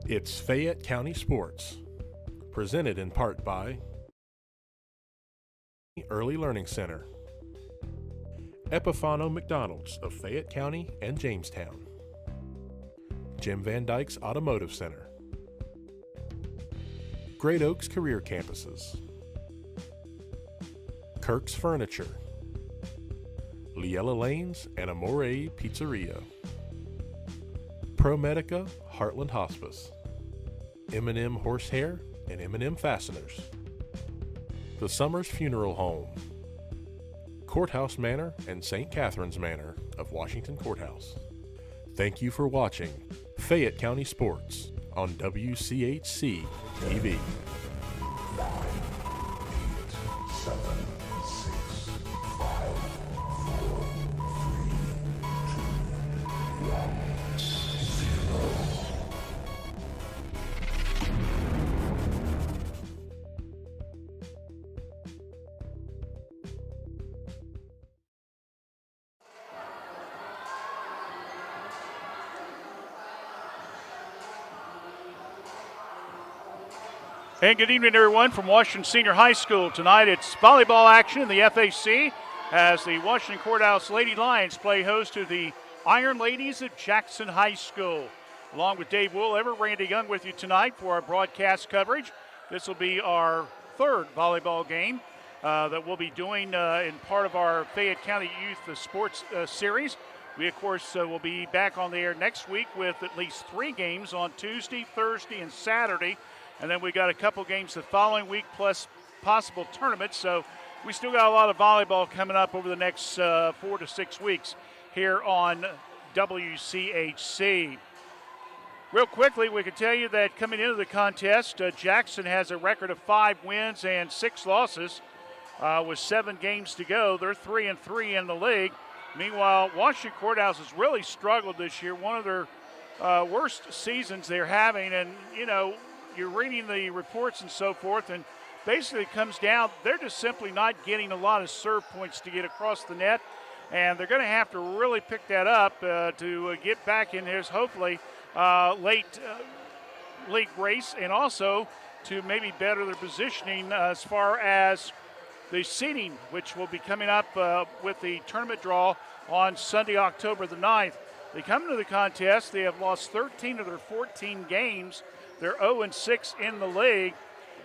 It's Fayette County Sports, presented in part by Early Learning Center, Epifano McDonald's of Fayette County and Jamestown, Jim Van Dyke's Automotive Center, Great Oaks Career Campuses, Kirk's Furniture, Liella Lanes and Amore Pizzeria, ProMedica Heartland Hospice, M&M Horsehair and M&M Fasteners, The Summers Funeral Home, Courthouse Manor and St. Catherine's Manor of Washington Courthouse. Thank you for watching Fayette County Sports on WCHC TV. 9, 8, 7, 6, 5, 4, 3, 2, 1, 0. And good evening, everyone, from Washington Senior High School. Tonight it's volleyball action in the FAC as the Washington Courthouse Lady Lions play host to the Iron Ladies of Jackson High School. Along with Dave Woolever, Randy Young with you tonight for our broadcast coverage. This will be our third volleyball game that we'll be doing in part of our Fayette County Youth Sports Series. We, of course, will be back on the air next week with at least 3 games on Tuesday, Thursday, and Saturday. And then we got a couple games the following week plus possible tournaments. So we still got a lot of volleyball coming up over the next 4 to 6 weeks here on WCHC. Real quickly, we can tell you that coming into the contest, Jackson has a record of 5 wins and 6 losses with 7 games to go. They're 3-3 in the league. Meanwhile, Washington Courthouse has really struggled this year. One of their worst seasons they're having. And, you know, you're reading the reports and so forth, and basically it comes down, they're just simply not getting a lot of serve points to get across the net, and they're going to have to really pick that up to get back in his hopefully late league race, and also to maybe better their positioning as far as the seeding, which will be coming up with the tournament draw on Sunday, October the 9th. They come into the contest, they have lost 13 of their 14 games. They're 0-6 in the league.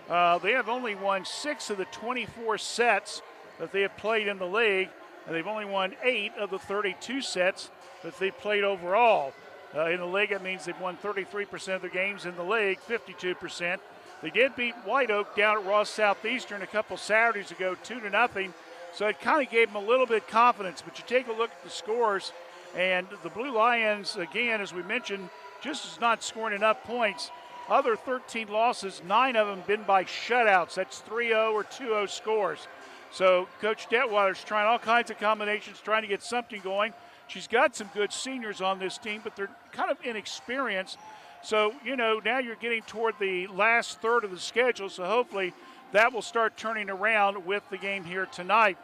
They have only won 6 of the 24 sets that they have played in the league, and they've only won 8 of the 32 sets that they've played overall. In the league, it means they've won 33% of their games. In the league, 52%. They did beat White Oak down at Ross Southeastern a couple Saturdays ago, 2-0. So it kind of gave them a little bit of confidence. But you take a look at the scores, and the Blue Lions, again, as we mentioned, just is not scoring enough points. Other 13 losses, 9 of them been by shutouts. That's 3-0 or 2-0 scores. So Coach Detweiler's trying all kinds of combinations, trying to get something going. She's got some good seniors on this team, but they're kind of inexperienced. So, you know, now you're getting toward the last third of the schedule, so hopefully that will start turning around with the game here tonight.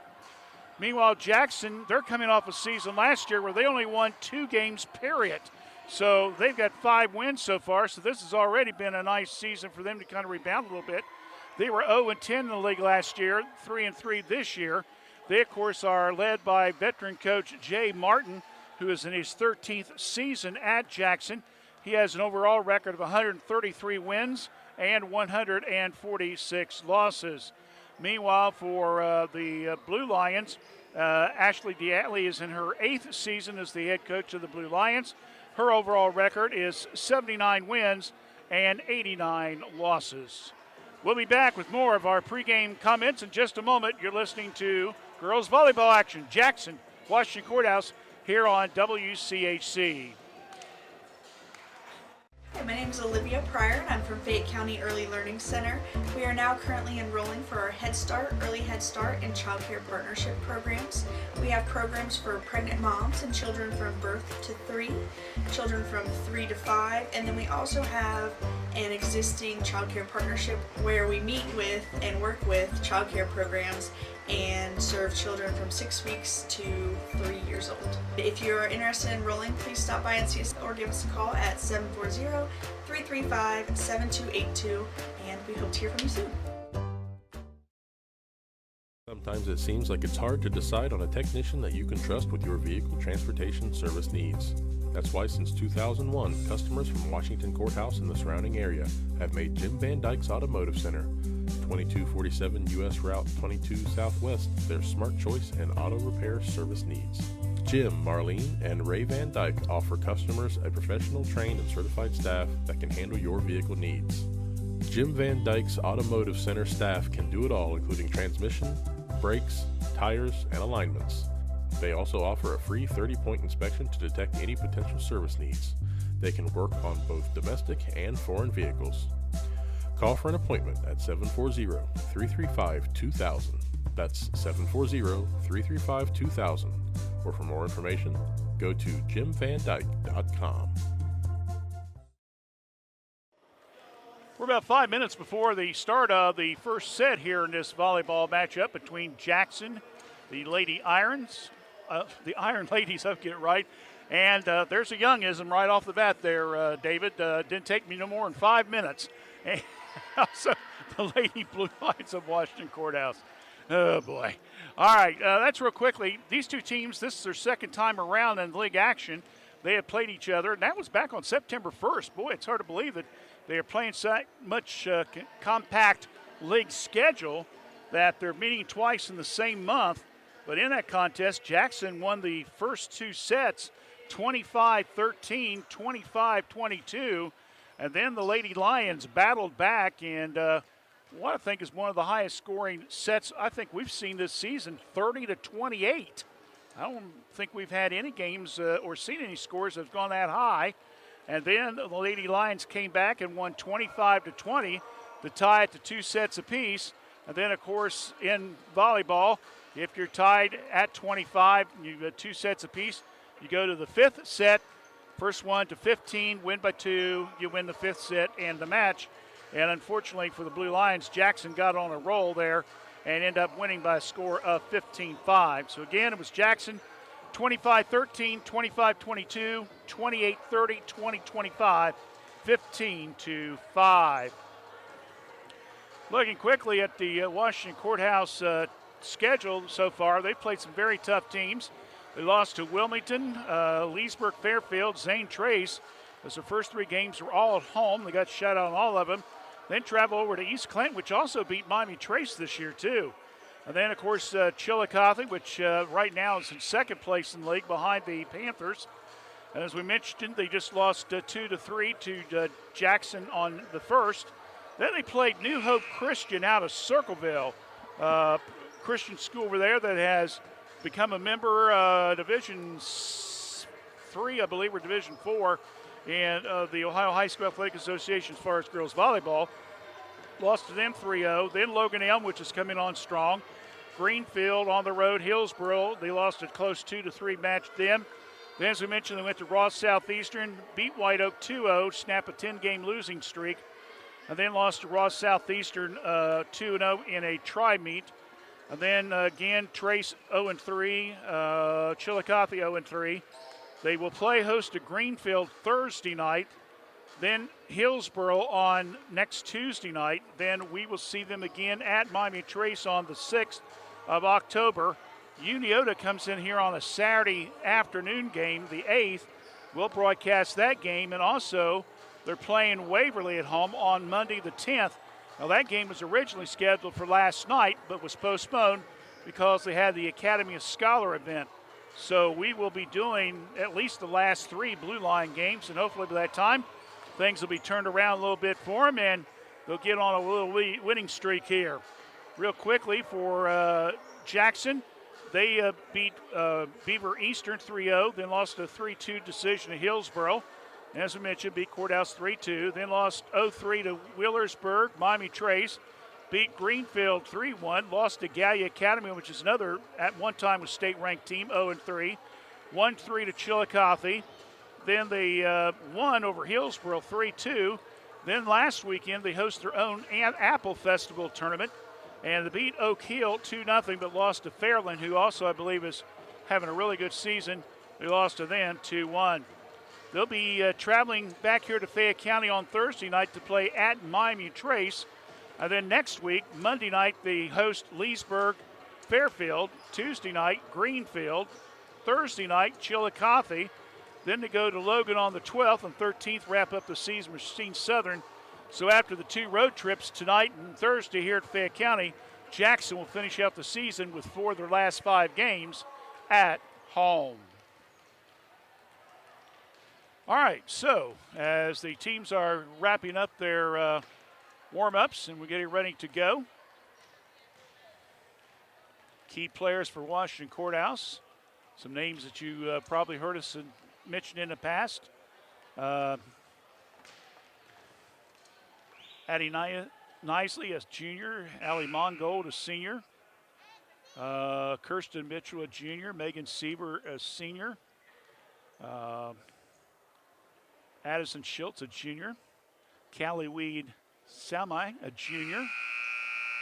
Meanwhile, Jackson, they're coming off a season last year where they only won 2 games, period. So they've got 5 wins so far, so this has already been a nice season for them to kind of rebound a little bit. They were 0-10 in the league last year, 3-3 this year. They, of course, are led by veteran coach Jay Martin, who is in his 13th season at Jackson. He has an overall record of 133 wins and 146 losses. Meanwhile, for the Blue Lions, Ashley Diatley is in her 8th season as the head coach of the Blue Lions. Her overall record is 79 wins and 89 losses. We'll be back with more of our pregame comments in just a moment. You're listening to Girls Volleyball Action, Jackson, Washington Courthouse, here on WCHC. Hi, my name is Olivia Pryor, and I'm from Fayette County Early Learning Center. We are now currently enrolling for our Head Start, Early Head Start, and Child Care Partnership programs. We have programs for pregnant moms and children from birth to 3, children from 3 to 5, and then we also have an existing childcare partnership where we meet with and work with childcare programs and serve children from 6 weeks to 3 years old. If you're interested in enrolling, please stop by and see us or give us a call at 740-335-7282, and we hope to hear from you soon. Sometimes it seems like it's hard to decide on a technician that you can trust with your vehicle transportation service needs. That's why since 2001, customers from Washington Courthouse and the surrounding area have made Jim Van Dyke's Automotive Center, 2247 U.S. Route 22 Southwest, their smart choice and auto repair service needs. Jim, Marlene, and Ray Van Dyke offer customers a professional, trained, and certified staff that can handle your vehicle needs. Jim Van Dyke's Automotive Center staff can do it all, including transmission, brakes, tires, and alignments. They also offer a free 30-point inspection to detect any potential service needs. They can work on both domestic and foreign vehicles. Call for an appointment at 740-335-2000. That's 740-335-2000. Or for more information, go to jimvandyke.com. We're about 5 minutes before the start of the first set here in this volleyball matchup between Jackson, the Lady Irons, the Iron Ladies, I'll get it right. And there's a youngism right off the bat there, David. Didn't take me no more than 5 minutes. And also the Lady Blue Lights of Washington Courthouse. Oh, boy. All right, that's real quickly. These two teams, this is their second time around in league action. They have played each other, and that was back on September 1st. Boy, it's hard to believe that they are playing so much compact league schedule that they're meeting twice in the same month. But in that contest, Jackson won the first two sets, 25-13, 25-22. And then the Lady Lions battled back, and what I think is one of the highest scoring sets I think we've seen this season, 30-28. I don't think we've had any games or seen any scores that have gone that high. And then the Lady Lions came back and won 25-20 to tie it to 2 sets apiece. And then, of course, in volleyball, if you're tied at 25, you've got 2 sets apiece, you go to the 5th set, first one to 15, win by 2, you win the 5th set and the match. And unfortunately for the Blue Lions, Jackson got on a roll there and ended up winning by a score of 15-5. So again, it was Jackson 25-13, 25-22, 28-30, 20-25, 15-5. Looking quickly at the Washington Courthouse schedule so far, they've played some very tough teams. They lost to Wilmington, Leesburg, Fairfield, Zane Trace. As their first 3 games were all at home. They got shut out on all of them. Then travel over to East Clinton, which also beat Miami Trace this year too. And then, of course, Chillicothe, which right now is in second place in the league behind the Panthers. And as we mentioned, they just lost 2-3 to Jackson on the first. Then they played New Hope Christian out of Circleville, Christian school over there that has become a member Division 3, I believe, or Division 4 in the Ohio High School Athletic Association as far as girls volleyball. Lost to them 3-0. Then Logan Elm, which is coming on strong. Greenfield on the road. Hillsboro, they lost a close 2-3 match them. Then, as we mentioned, they went to Ross Southeastern, beat White Oak 2-0, snap a 10-game losing streak, and then lost to Ross Southeastern 2-0 in a tri-meet. And then, again, Trace 0-3, Chillicothe 0-3. They will play host to Greenfield Thursday night. Then Hillsboro on next Tuesday night. Then we will see them again at Miami Trace on the 6th of October. Uniota comes in here on a Saturday afternoon game, the 8th. We'll broadcast that game. And also, they're playing Waverly at home on Monday the 10th. Now, that game was originally scheduled for last night, but was postponed because they had the Academy of Scholar event. So we will be doing at least the last 3 Blue Line games, and hopefully by that time, things will be turned around a little bit for them, and they'll get on a little winning streak here. Real quickly for Jackson, they beat Beaver Eastern 3-0, then lost a 3-2 decision to Hillsboro. And as we mentioned, beat Courthouse 3-2, then lost 0-3 to Wheelersburg, Miami Trace, beat Greenfield 3-1, lost to Gallia Academy, which is another, at one time, was state-ranked team, 0-3, 1-3 to Chillicothe. Then they won over Hillsboro 3-2. Then last weekend, they host their own Apple Festival tournament, and they beat Oak Hill 2-0, but lost to Fairland, who also, I believe, is having a really good season. They lost to them 2-1. They'll be traveling back here to Fayette County on Thursday night to play at Miami Trace. And then next week, Monday night, they host Leesburg Fairfield. Tuesday night, Greenfield. Thursday night, Chillicothe. Then they go to Logan on the 12th and 13th, wrap up the season with Racine Southern. So after the 2 road trips tonight and Thursday here at Fayette County, Jackson will finish out the season with 4 of their last 5 games at home. All right, so as the teams are wrapping up their warm-ups and we're getting ready to go, key players for Washington Courthouse, some names that you probably heard us mention in the past. Addie Nisley as junior, Allie Mongold as senior, Kirsten Mitchell a junior, Megan Sieber as senior, Addison Schultz a junior, Callie Weed Samai a junior,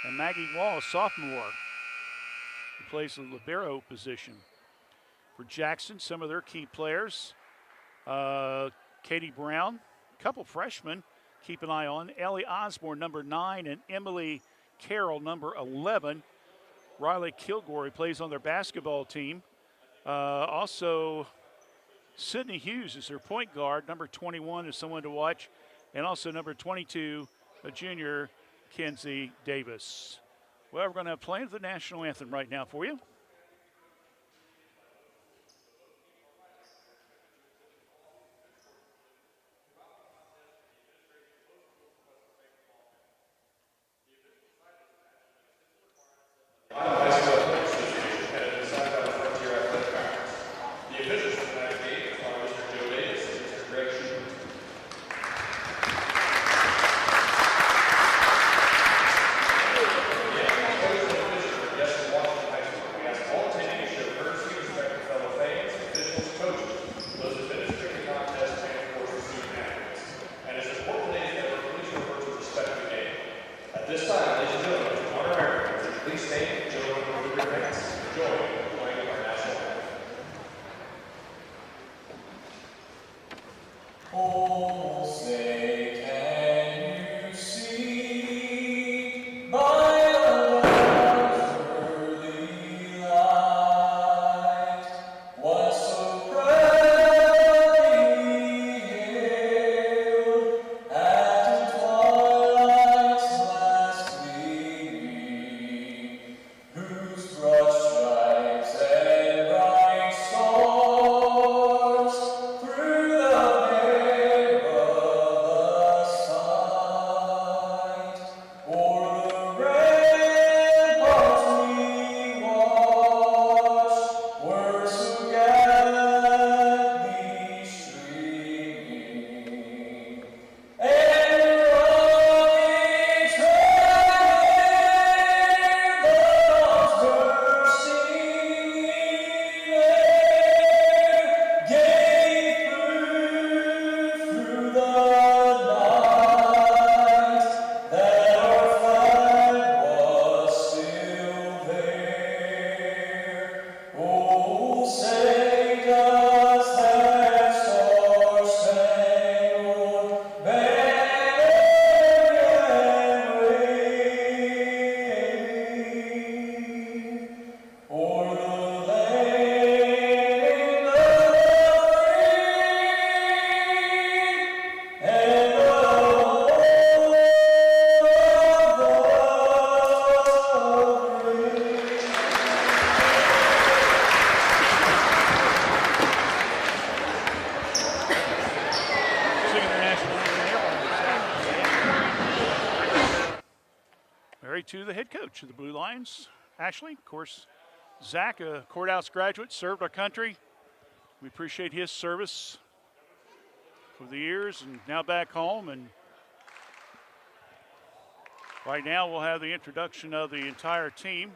and Maggie Wall a sophomore who plays the libero position. For Jackson, some of their key players, Katie Brown, a couple freshmen, keep an eye on. Ellie Osborne, number 9, and Emily Carroll, number 11. Riley Kilgore, who plays on their basketball team. Also, Sydney Hughes is their point guard. Number 21 is someone to watch. And also number 22, a junior, Kenzie Davis. Well, we're going to play the national anthem right now for you. To the head coach of the Blue Lions, Ashley. Of course, Zach, a courthouse graduate, served our country. We appreciate his service for the years and now back home. And right now we'll have the introduction of the entire team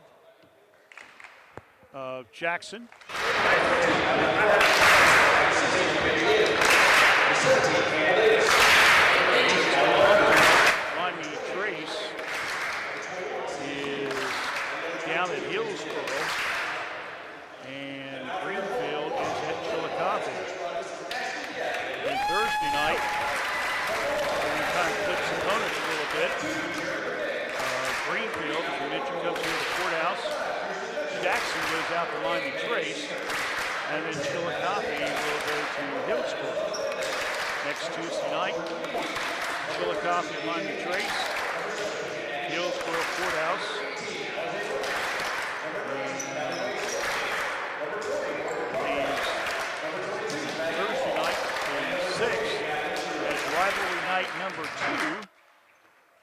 of Jackson. down at Hillsboro. And Greenfield is at Chillicothe. And Thursday night, we kind of flip some opponents a little bit. Greenfield, as we mentioned, comes here to the courthouse. Jackson goes out to Miami Trace. And then Chillicothe will go to Hillsboro. Next Tuesday night, Chillicothe at Miami Trace. Hillsboro Courthouse. Thursday night, the 6th, as rivalry night number 2.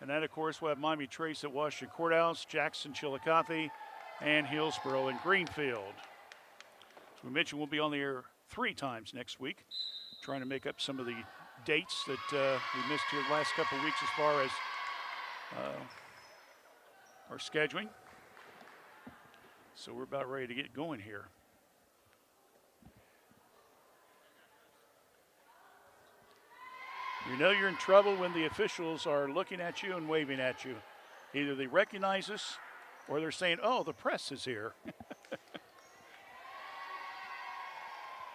And that, of course, we'll have Miami Trace at Washington Courthouse, Jackson, Chillicothe, and Hillsboro and Greenfield. As we mentioned, we'll be on the air 3 times next week, trying to make up some of the dates that we missed here the last couple of weeks as far as our scheduling. So we're about ready to get going here. You know you're in trouble when the officials are looking at you and waving at you. Either they recognize us or they're saying, oh, the press is here.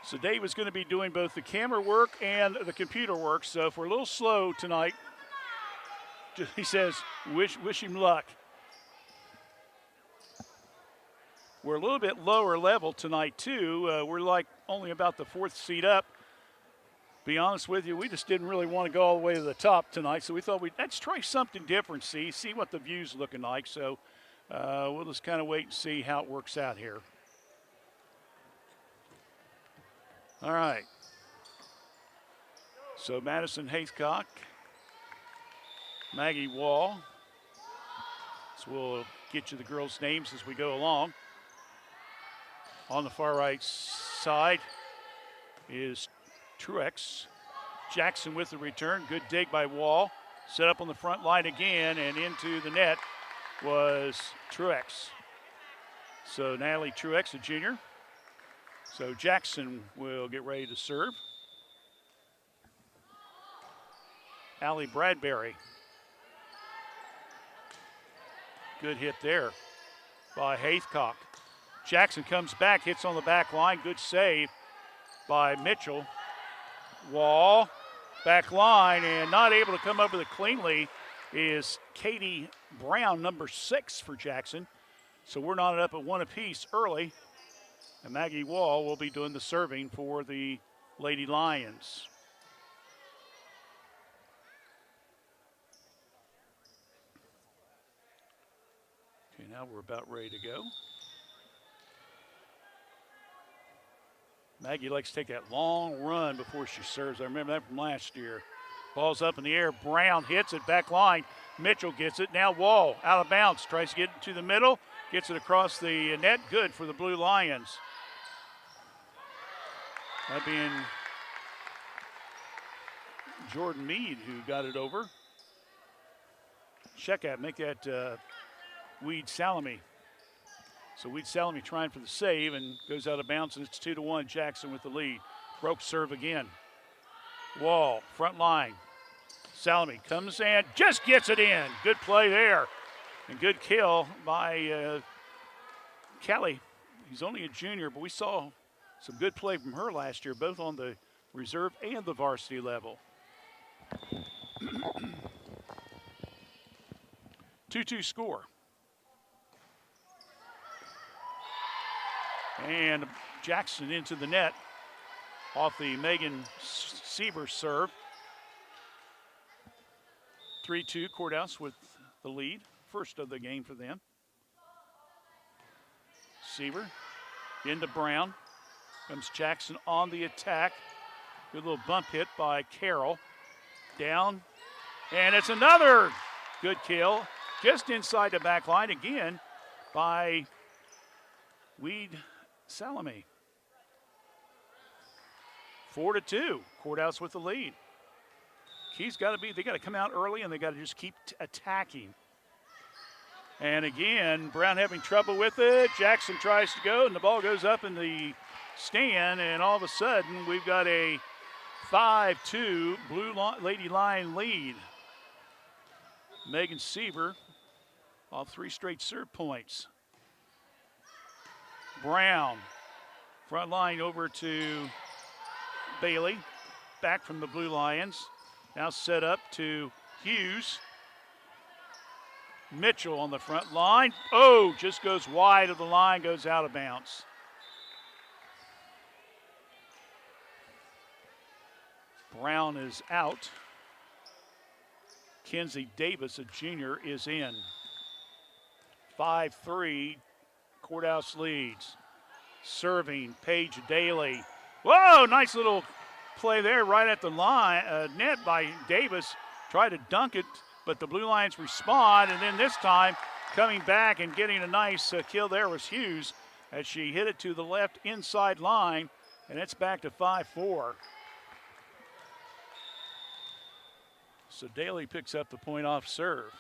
So Dave is going to be doing both the camera work and the computer work. So if we're a little slow tonight, he says, wish him luck. We're a little bit lower level tonight, too. We're like only about the 4th seat up. Be honest with you, we just didn't really want to go all the way to the top tonight, so we thought let's try something different, see what the view's looking like. So we'll just kind of wait and see how it works out here. All right. So Madison Haycock, Maggie Wall. So we'll get you the girls' names as we go along. On the far right side is Truex. Jackson with the return. Good dig by Wall. Set up on the front line again, and into the net was Truex. So Natalie Truex, a junior. So Jackson will get ready to serve. Allie Bradbury. Good hit there by Haycock. Jackson comes back, hits on the back line. Good save by Mitchell. Wall, back line, and not able to come up with it cleanly is Katie Brown, number 6 for Jackson. So we're knotted up at 1 apiece early. And Maggie Wall will be doing the serving for the Lady Lions. Okay, now we're about ready to go. Maggie likes to take that long run before she serves. I remember that from last year. Ball's up in the air. Brown hits it, back line. Mitchell gets it. Now Wall, out of bounds. Tries to get it to the middle. Gets it across the net. Good for the Blue Lions. That being Jordan Mead who got it over. Check out, make that Weed Salami. So Weed Salami trying for the save and goes out of bounds, and it's 2-1. Jackson with the lead. Broke serve again. Wall, front line. Salami comes and just gets it in. Good play there. And good kill by Kelly. He's only a junior, but we saw some good play from her last year, both on the reserve and the varsity level. 2-2 score. And Jackson into the net off the Megan Sieber serve. 3-2 Courthouse with the lead. First of the game for them. Sieber into Brown. Comes Jackson on the attack. Good little bump hit by Carroll. Down. And it's another good kill. Just inside the back line again by Weed Salami. 4-2. Courthouse with the lead. Key's got to be, they got to come out early and they got to just keep attacking. And again, Brown having trouble with it. Jackson tries to go and the ball goes up in the stand, and all of a sudden we've got a 5-2 Blue Lady Lion lead. Megan Sieber off 3 straight serve points. Brown. Front line over to Bailey. Back from the Blue Lions. Now set up to Hughes. Mitchell on the front line. Oh, just goes wide of the line, goes out of bounds. Brown is out. Kenzie Davis, a junior, is in. 5-3, Courthouse leads. Serving, Paige Daly. Whoa, nice little play there right at the line, net by Davis. Tried to dunk it, but the Blue Lions respond, and then this time coming back and getting a nice kill there was Hughes as she hit it to the left inside line, and it's back to 5-4. So Daly picks up the point off serve.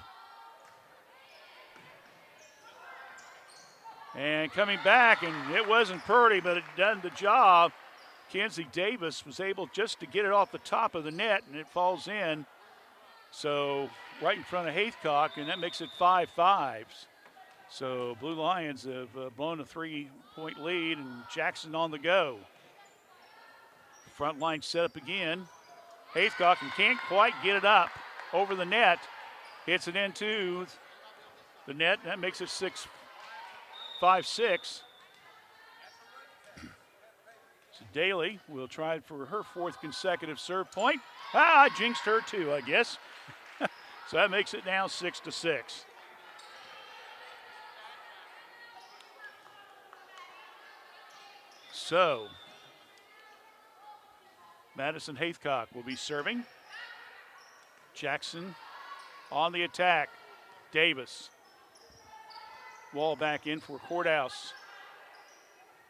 And coming back, and it wasn't pretty, but it done the job. Kenzie Davis was able just to get it off the top of the net, and it falls in. So right in front of Haythcock, and that makes it 5-5. So Blue Lions have blown a 3-point lead, and Jackson on the go. Front line set up again. Haythcock and can't quite get it up over the net. Hits it into the net. That makes it 5-6. So Daly will try for her fourth consecutive serve point. I jinxed her too, I guess. So that makes it now 6-6. So Madison Haythcock will be serving. Jackson on the attack. Davis. Wall back in for Courthouse.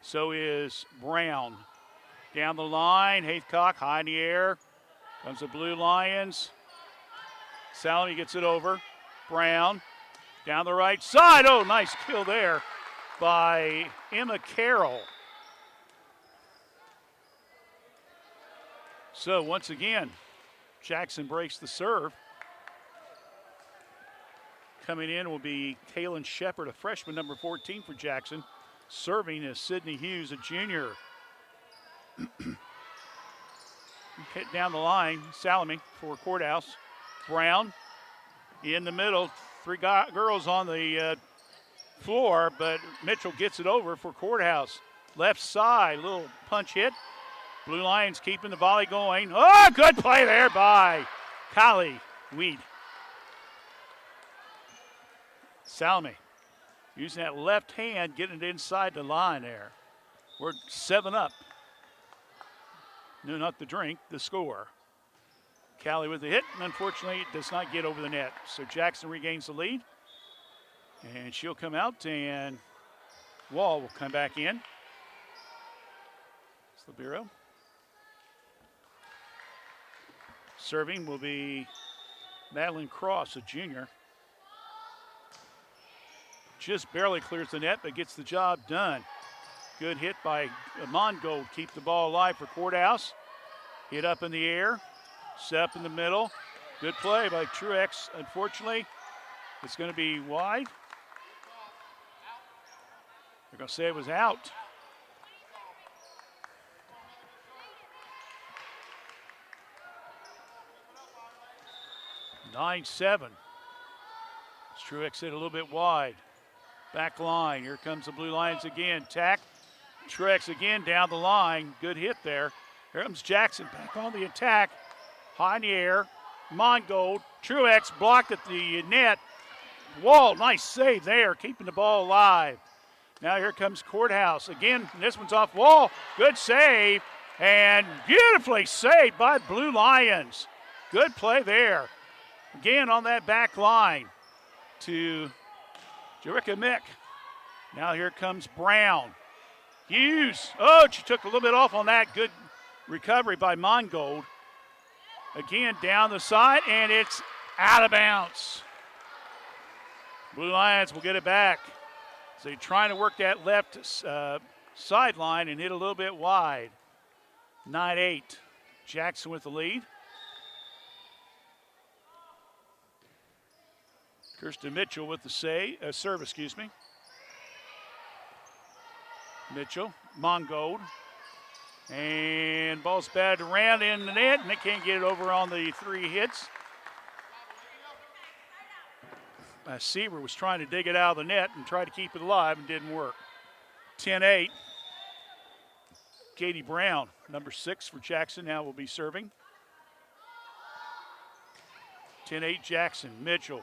So is Brown. Down the line, Haythcock high in the air. Comes the Blue Lions. Salome gets it over. Brown down the right side. Oh, nice kill there by Emma Carroll. So once again, Jackson breaks the serve. Coming in will be Kaylin Shepard, a freshman, number 14 for Jackson. Serving is Sydney Hughes, a junior. Hit down the line, Salome for Courthouse. Brown in the middle. Three girls on the floor, but Mitchell gets it over for Courthouse. Left side, little punch hit. Blue Lions keeping the volley going. Oh, good play there by Kylie Weed. Salome using that left hand, getting it inside the line there. We're 7-up. No, not the drink, the score. Callie with the hit, and unfortunately it does not get over the net. So Jackson regains the lead. And she'll come out, and Wall will come back in. Slibero. Serving will be Madeline Cross, a junior. Just barely clears the net, but gets the job done. Good hit by Mongold. Keep the ball alive for Courthouse. Hit up in the air. Set up in the middle. Good play by Truex. Unfortunately, it's going to be wide. They're going to say it was out. (9-7). Truex hit a little bit wide. Back line. Here comes the Blue Lions again. Tack. Truex again down the line. Good hit there. Here comes Jackson back on the attack. High in the air. Mongold. Truex blocked at the net. Wall, nice save there, keeping the ball alive. Now here comes Courthouse. Again, this one's off Wall. Good save. And beautifully saved by Blue Lions. Good play there. Again on that back line to Jerica Mick. Now here comes Brown. Hughes. Oh, she took a little bit off on that. Good recovery by Mongold. Again, down the side, and it's out of bounds. Blue Lions will get it back. So they're trying to work that left sideline and hit a little bit wide. 9-8. Jackson with the lead. Kirsten Mitchell with the serve, excuse me. Mitchell, Mongold. And ball's batted around in the net, and they can't get it over on the 3 hits. Seaver was trying to dig it out of the net and try to keep it alive and didn't work. 10-8. Katie Brown, number 6 for Jackson, now will be serving. 10-8 Jackson. Mitchell.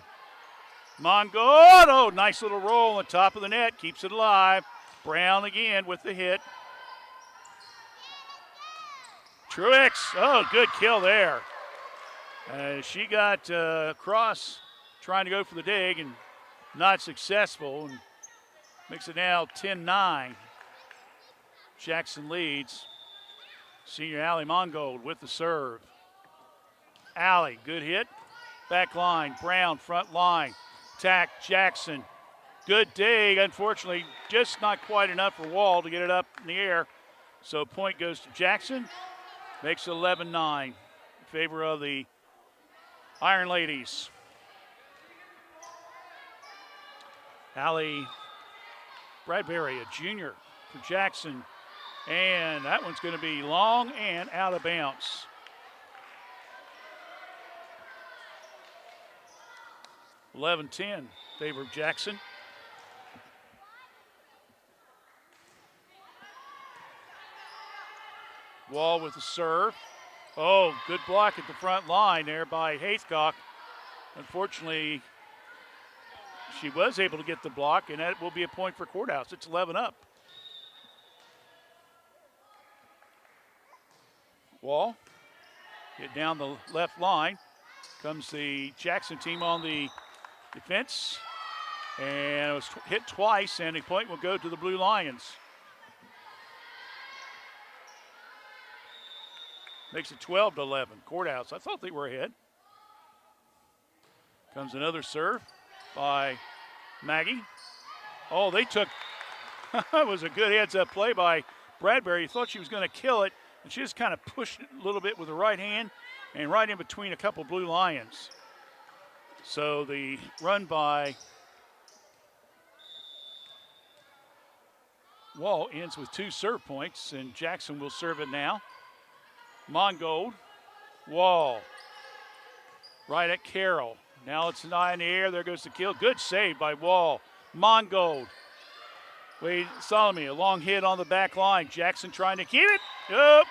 Mongold. Oh, nice little roll on the top of the net. Keeps it alive. Brown again with the hit. Truex. Oh, good kill there. She got across trying to go for the dig and not successful. And makes it now 10-9. Jackson leads. Senior Allie Mongold with the serve. Allie, good hit. Back line, Brown, front line. Attack, Jackson. Good dig. Unfortunately, just not quite enough for Wall to get it up in the air. So point goes to Jackson. Makes it 11-9 in favor of the Iron Ladies. Allie Bradbury, a junior for Jackson. And that one's going to be long and out of bounds. (11-10) favor of Jackson. Wall with the serve. Oh, good block at the front line there by Haythcock. Unfortunately, she was able to get the block, and that will be a point for Courthouse. It's 11 up. Wall, get down the left line. Comes the Jackson team on the defense. And it was hit twice, and the point will go to the Blue Lions. Makes it 12-11. Courthouse, I thought they were ahead. Comes another serve by Maggie. Oh, they took, that was a good heads-up play by Bradbury. You thought she was going to kill it, and she just kind of pushed it a little bit with the right hand and right in between a couple Blue Lions. So the run by Wall ends with 2 serve points, and Jackson will serve it now. Mongold, Wall, right at Carroll. Now it's an eye in the air. There goes the kill. Good save by Wall. Mongold. Wade Solomon, a long hit on the back line. Jackson trying to keep it. Oh.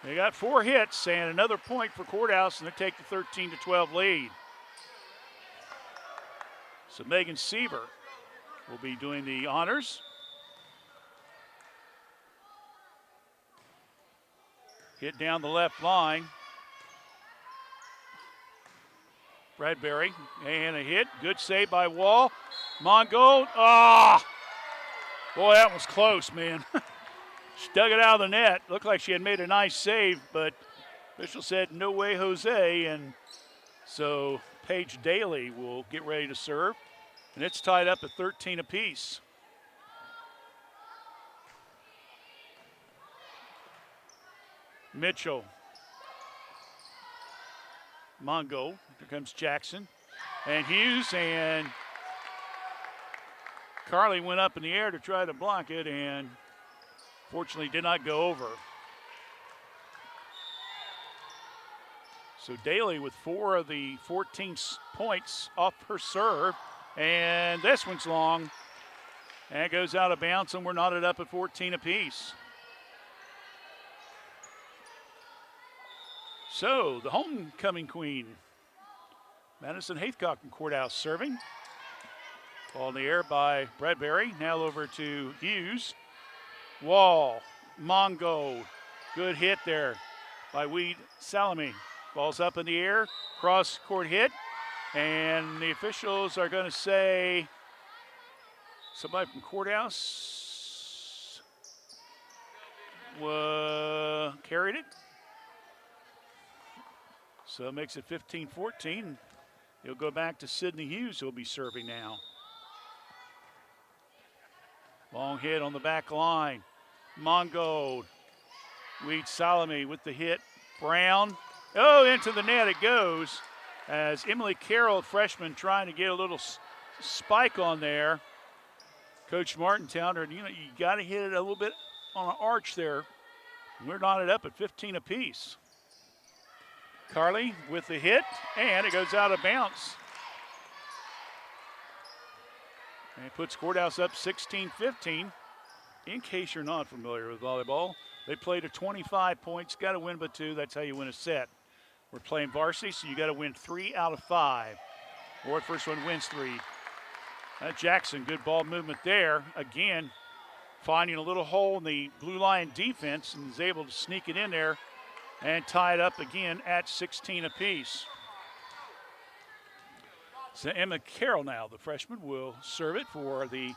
They got 4 hits and another point for Courthouse, and they take the 13-12 lead. So Megan Seaver will be doing the honors. Hit down the left line. Bradbury, and a hit. Good save by Wall. Mongold. Ah! Boy, that was close, man. She dug it out of the net. Looked like she had made a nice save, but official said, no way, Jose. And so Paige Daly will get ready to serve. And it's tied up at 13 apiece. Mitchell. Mongo. Here comes Jackson. And Hughes, and Carly went up in the air to try to block it, and fortunately did not go over. So Daly with 4 of the 14 points off her serve. And this one's long. And it goes out of bounds, and we're knotted up at 14 apiece. So the homecoming queen, Madison Haythcock from Courthouse serving. Ball in the air by Bradbury. Now over to Hughes. Wall, Mongo. Good hit there by Weed Salami. Ball's up in the air. Cross court hit. And the officials are going to say somebody from Courthouse carried it. So it makes it 15-14. He'll go back to Sydney Hughes, who'll be serving now. Long hit on the back line. Mongold. Weed Salami with the hit. Brown. Oh, into the net it goes. As Emily Carroll, freshman, trying to get a little spike on there. Coach Martin telling her, you got to hit it a little bit on an arch there. We're knotted up at 15 apiece. Carly with the hit, and it goes out of bounds. And it puts Courthouse up 16-15. In case you're not familiar with volleyball, they play to 25 points, got to win by 2. That's how you win a set. We're playing varsity, so you got to win 3 out of 5. Or the first one wins 3. Jackson, good ball movement there. Again, finding a little hole in the Blue Lion defense and is able to sneak it in there and tie it up again at 16 apiece. So Emma Carroll now, the freshman, will serve it for the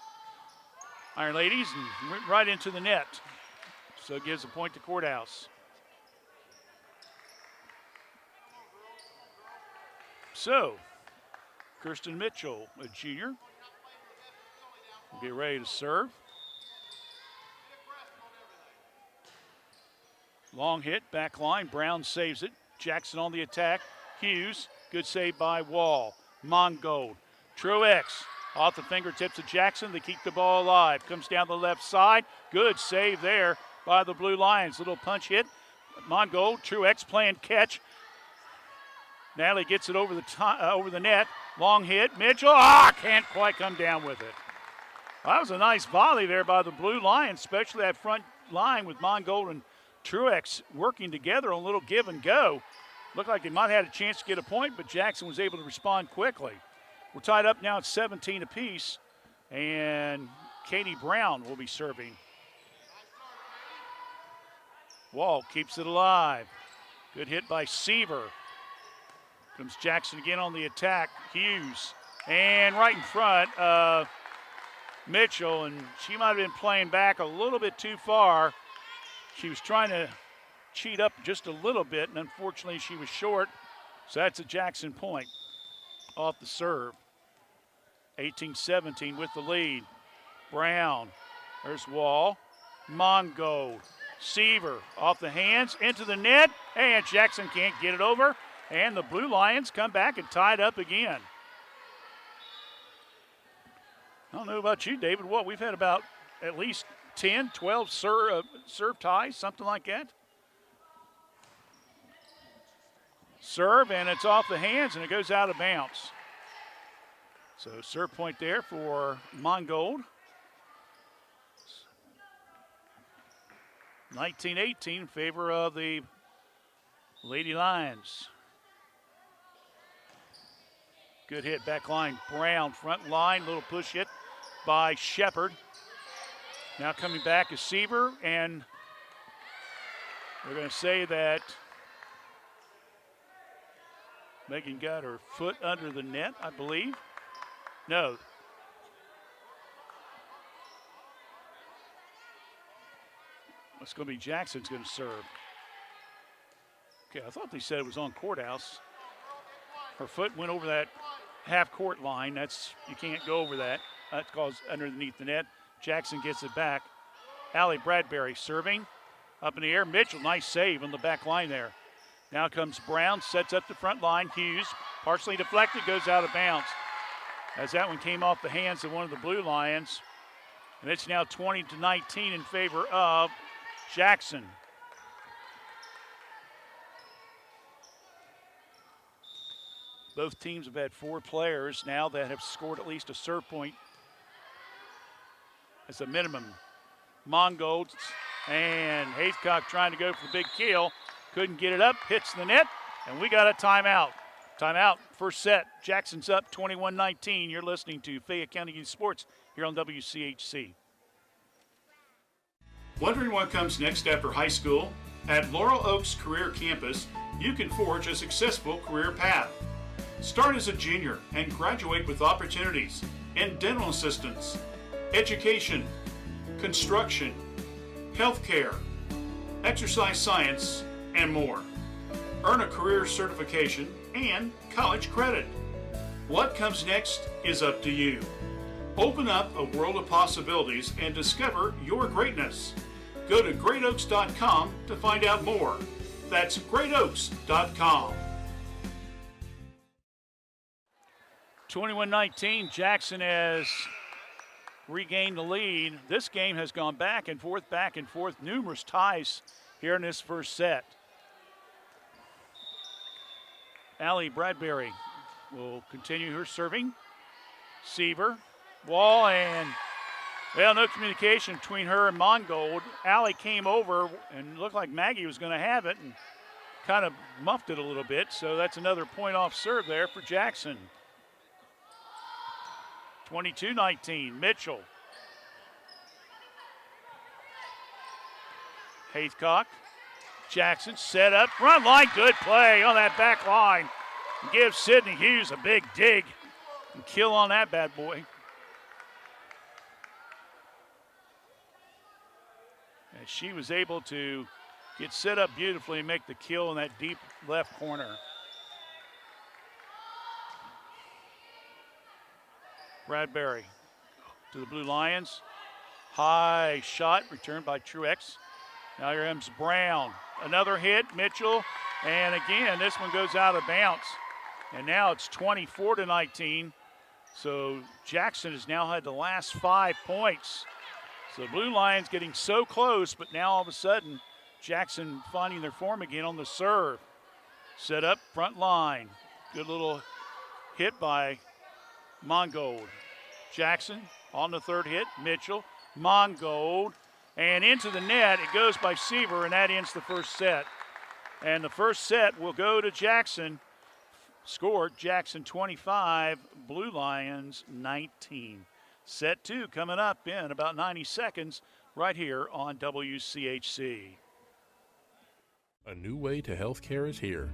Iron Ladies and went right into the net. So it gives a point to Courthouse. So, Kirsten Mitchell, a junior, will get ready to serve. Long hit, back line. Brown saves it. Jackson on the attack. Hughes, good save by Wall. Mongold, Truex, off the fingertips of Jackson. They keep the ball alive. Comes down the left side. Good save there by the Blue Lions. Little punch hit. Mongold, Truex playing catch. Natalie gets it over the net. Long hit. Mitchell, can't quite come down with it. That was a nice volley there by the Blue Lions, especially that front line with Mongold and Truex working together on a little give and go. Looked like they might have had a chance to get a point, but Jackson was able to respond quickly. We're tied up now at 17 apiece, and Katie Brown will be serving. Wall keeps it alive. Good hit by Seaver. Comes Jackson again on the attack. Hughes, and right in front of Mitchell, and she might have been playing back a little bit too far. She was trying to cheat up just a little bit, and unfortunately she was short. So that's a Jackson point off the serve. 18-17 with the lead. Brown, there's Wall. Mongold, Seaver off the hands, into the net, and Jackson can't get it over. And the Blue Lions come back and tie it up again. I don't know about you, David. We've had about at least 10, 12 serve ties, something like that. Serve, and it's off the hands, and it goes out of bounds. So serve point there for Mongold. 19-18 in favor of the Lady Lions. Good hit, back line. Brown, front line, little push hit by Shepard. Now coming back is Seaver, and we're going to say that Megan got her foot under the net, I believe. No. It's going to be Jackson's going to serve. Okay, I thought they said it was on Courthouse. Her foot went over that half-court line. You can't go over that. That's caused underneath the net. Jackson gets it back. Allie Bradbury serving. Up in the air. Mitchell, nice save on the back line there. Now comes Brown, sets up the front line. Hughes, partially deflected, goes out of bounds. As that one came off the hands of one of the Blue Lions. And it's now 20-19 in favor of Jackson. Both teams have had 4 players now that have scored at least a serve point as a minimum. Mongold and Haycock trying to go for the big kill. Couldn't get it up, hits the net, and we got a timeout. Timeout, first set. Jackson's up 21-19. You're listening to Fayette County Youth Sports here on WCHC. Wondering what comes next after high school? At Laurel Oaks Career Campus, you can forge a successful career path. Start as a junior and graduate with opportunities in dental assistance, education, construction, healthcare, exercise science, and more. Earn a career certification and college credit. What comes next is up to you. Open up a world of possibilities and discover your greatness. Go to greatoaks.com to find out more. That's greatoaks.com. 21-19, Jackson has regain the lead. This game has gone back and forth, numerous ties here in this first set. Allie Bradbury will continue her serving. Seaver, wall, and well, no communication between her and Mongold. Allie came over and looked like Maggie was going to have it and kind of muffed it a little bit, so that's another point off serve there for Jackson. 22-19, Mitchell. Haythcock, Jackson set up, front line, good play on that back line. Gives Sydney Hughes a big dig and kill on that bad boy. And she was able to get set up beautifully and make the kill in that deep left corner. Bradbury to the Blue Lions. High shot returned by Truex. Now here comes Brown. Another hit, Mitchell. And again, this one goes out of bounds. And now it's 24-19. So Jackson has now had the last 5 points. So the Blue Lions getting so close, but now all of a sudden, Jackson finding their form again on the serve. Set up, front line. Good little hit by Mongold. Jackson on the third hit. Mitchell, Mongold, and into the net. It goes by Seaver, and that ends the first set. And the first set will go to Jackson. Score, Jackson 25, Blue Lions 19. Set 2 coming up in about 90 seconds right here on WCHC. A new way to healthcare is here.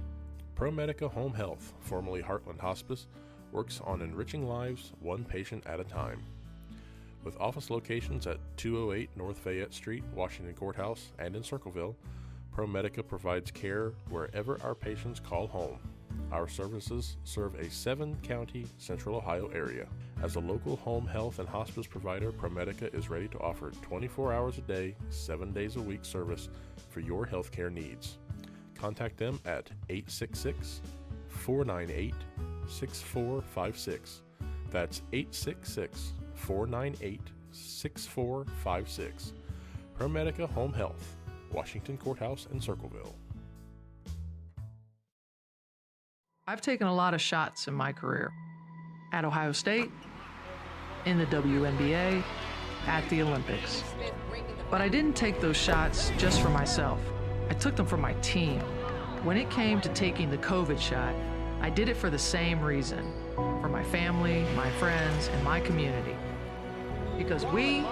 ProMedica Home Health, formerly Heartland Hospice, works on enriching lives one patient at a time. With office locations at 208 North Fayette Street, Washington Courthouse, and in Circleville, ProMedica provides care wherever our patients call home. Our services serve a 7-county Central Ohio area. As a local home health and hospice provider, ProMedica is ready to offer 24 hours a day, 7 days a week service for your healthcare needs. Contact them at 866-498-6456. That's 866-498-6456. ProMedica Home Health, Washington Courthouse and Circleville. I've taken a lot of shots in my career. At Ohio State, in the WNBA, at the Olympics. But I didn't take those shots just for myself. I took them for my team. When it came to taking the COVID shot, I did it for the same reason. For my family, my friends, and my community. Because we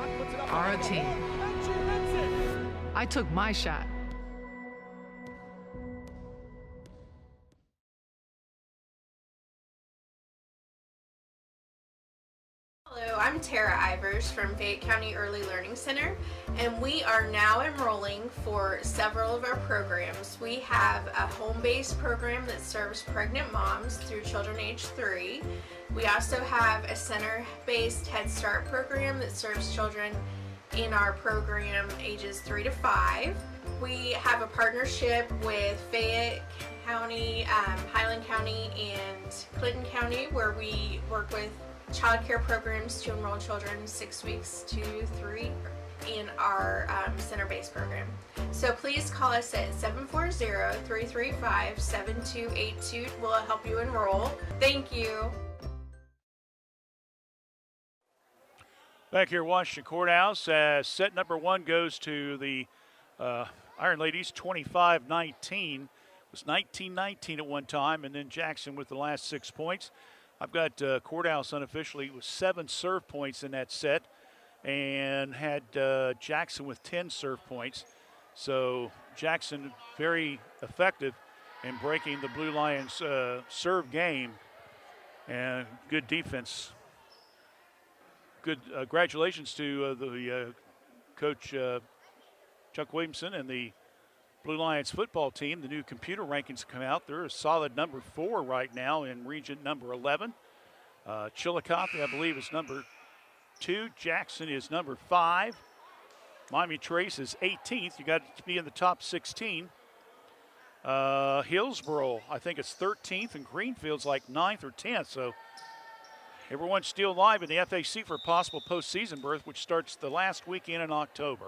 are a team. I took my shot. Hello, I'm Tara Ivers from Fayette County Early Learning Center, and we are now enrolling for several of our programs. We have a home-based program that serves pregnant moms through children age 3. We also have a center-based Head Start program that serves children in our program ages 3 to 5. We have a partnership with Fayette County, Highland County, and Clinton County, where we work with child care programs to enroll children 6 weeks to 3 in our center-based program. So please call us at 740-335-7282. We'll help you enroll. Thank you. Back here at Washington Courthouse, set number 1 goes to the Iron Ladies, 25-19. It was 19-19 at one time, and then Jackson with the last 6 points. I've got Courthouse unofficially with 7 serve points in that set and had Jackson with 10 serve points. So Jackson very effective in breaking the Blue Lions serve game, and good defense. Good congratulations to the coach Chuck Williamson and the Blue Lions football team. The new computer rankings come out. They're a solid number 4 right now in region number 11. Chillicothe, I believe, is number 2. Jackson is number 5. Miami Trace is 18th. You got to be in the top 16. Hillsboro, I think it's 13th, and Greenfield's like 9th or 10th. So Everyone's still live in the FAC for a possible postseason berth, which starts the last weekend in October.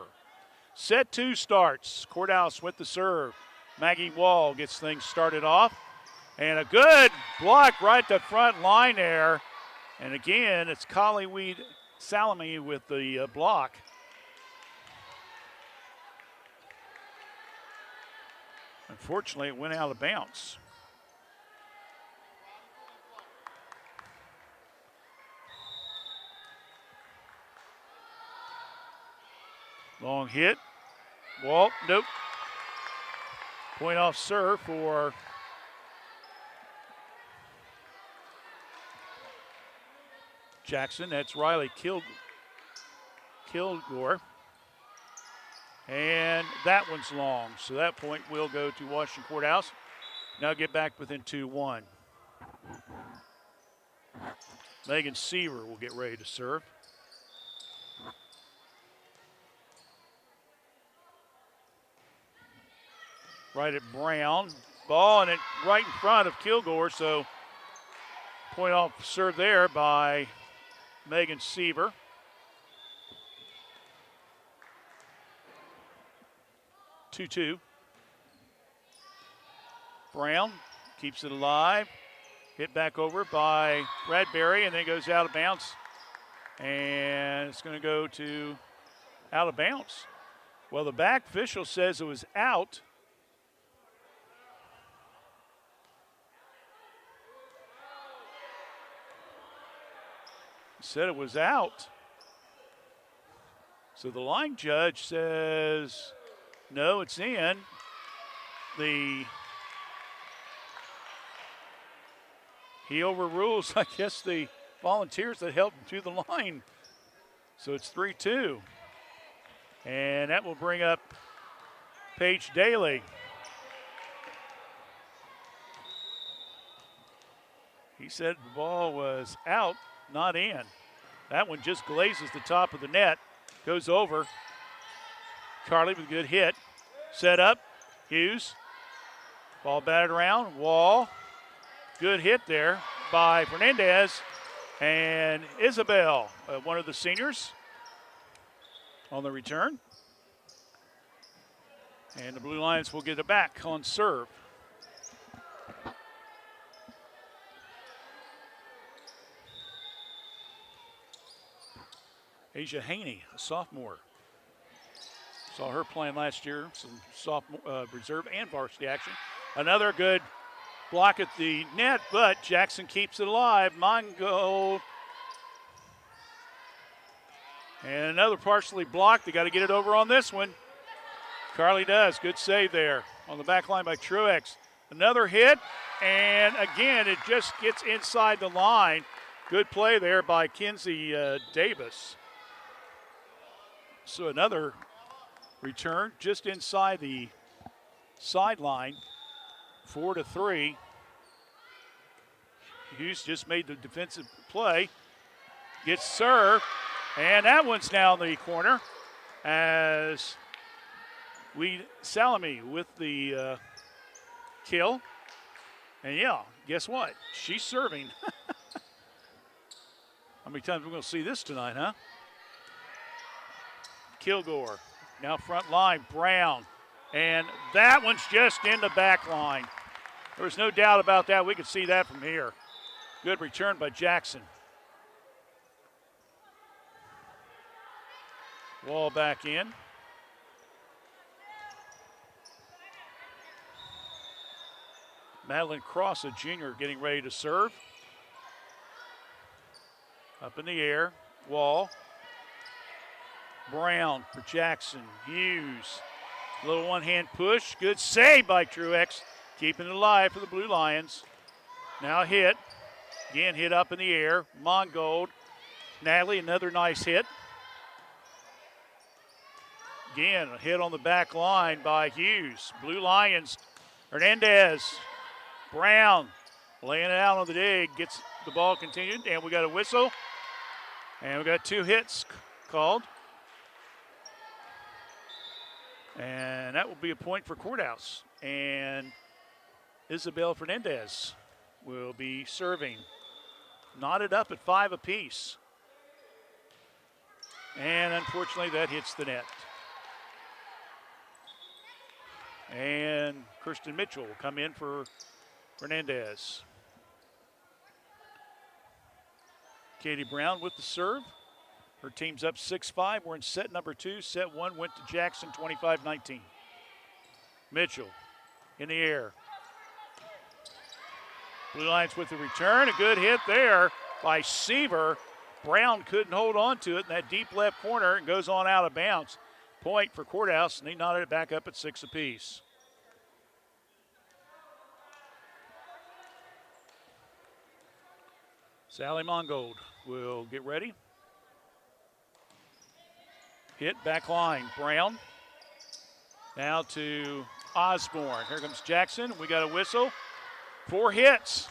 Set 2 starts. Courthouse with the serve. Maggie Wall gets things started off. And a good block right to front line there. And again, it's Collyweed Salami with the block. Unfortunately, it went out of bounds. Long hit. Walt, nope. Point off serve for Jackson. That's Riley Kilgore. And that one's long. So that point will go to Washington Courthouse. Now get back within 2-1. Megan Seaver will get ready to serve. Right at Brown. Ball and it right in front of Kilgore. So point off serve there by Megan Seaver. Two. Brown keeps it alive. Hit back over by Bradbury and then goes out of bounds. And it's going to go to out of bounds. Well, the back official says it was out. Said it was out. So the line judge says, no, it's in. He overrules, I guess, the volunteers that helped him through the line. So it's 3-2. And that will bring up Paige Daly. He said the ball was out, not in. That one just glazes the top of the net, goes over. Carly with a good hit. Set up, Hughes. Ball batted around, Wall. Good hit there by Fernandez. And Isabel, one of the seniors, on the return. And the Blue Lions will get it back on serve. Asia Haney, a sophomore. Saw her playing last year, some sophomore reserve and varsity action. Another good block at the net, but Jackson keeps it alive. Mongold. And another partially blocked. They got to get it over on this one. Carly does. Good save there on the back line by Truex. Another hit, and again, it just gets inside the line. Good play there by Kinsey Davis. So another return just inside the sideline, 4-3. Hughes just made the defensive play, gets served, and that one's down the corner as Salami with the kill. And yeah, guess what? She's serving. How many times are we going to see this tonight, huh? Kilgore, now front line, Brown. And that one's just in the back line. There was no doubt about that. We could see that from here. Good return by Jackson. Wall back in. Madeline Cross, a junior, getting ready to serve. Up in the air, Wall. Brown for Jackson. Hughes. Little one-hand push. Good save by Truex. Keeping it alive for the Blue Lions. Now hit. Again, hit up in the air. Mongold. Natalie, another nice hit. Again, a hit on the back line by Hughes. Blue Lions. Hernandez. Brown laying it out on the dig. Gets the ball continued, and we got a whistle. And we got 2 hits called. And that will be a point for Courthouse. And Isabel Fernandez will be serving. knotted up at 5 apiece. And unfortunately, that hits the net. And Kirsten Mitchell will come in for Fernandez. Katie Brown with the serve. Her team's up 6-5. We're in set number 2. Set 1 went to Jackson, 25-19. Mitchell in the air. Blue Lions with the return. A good hit there by Seaver. Brown couldn't hold on to it in that deep left corner and goes on out of bounds. Point for Courthouse, and he knotted it back up at 6 apiece. Sally Mongold will get ready. Hit back line. Brown. Now to Osborne. Here comes Jackson. We got a whistle. 4 hits.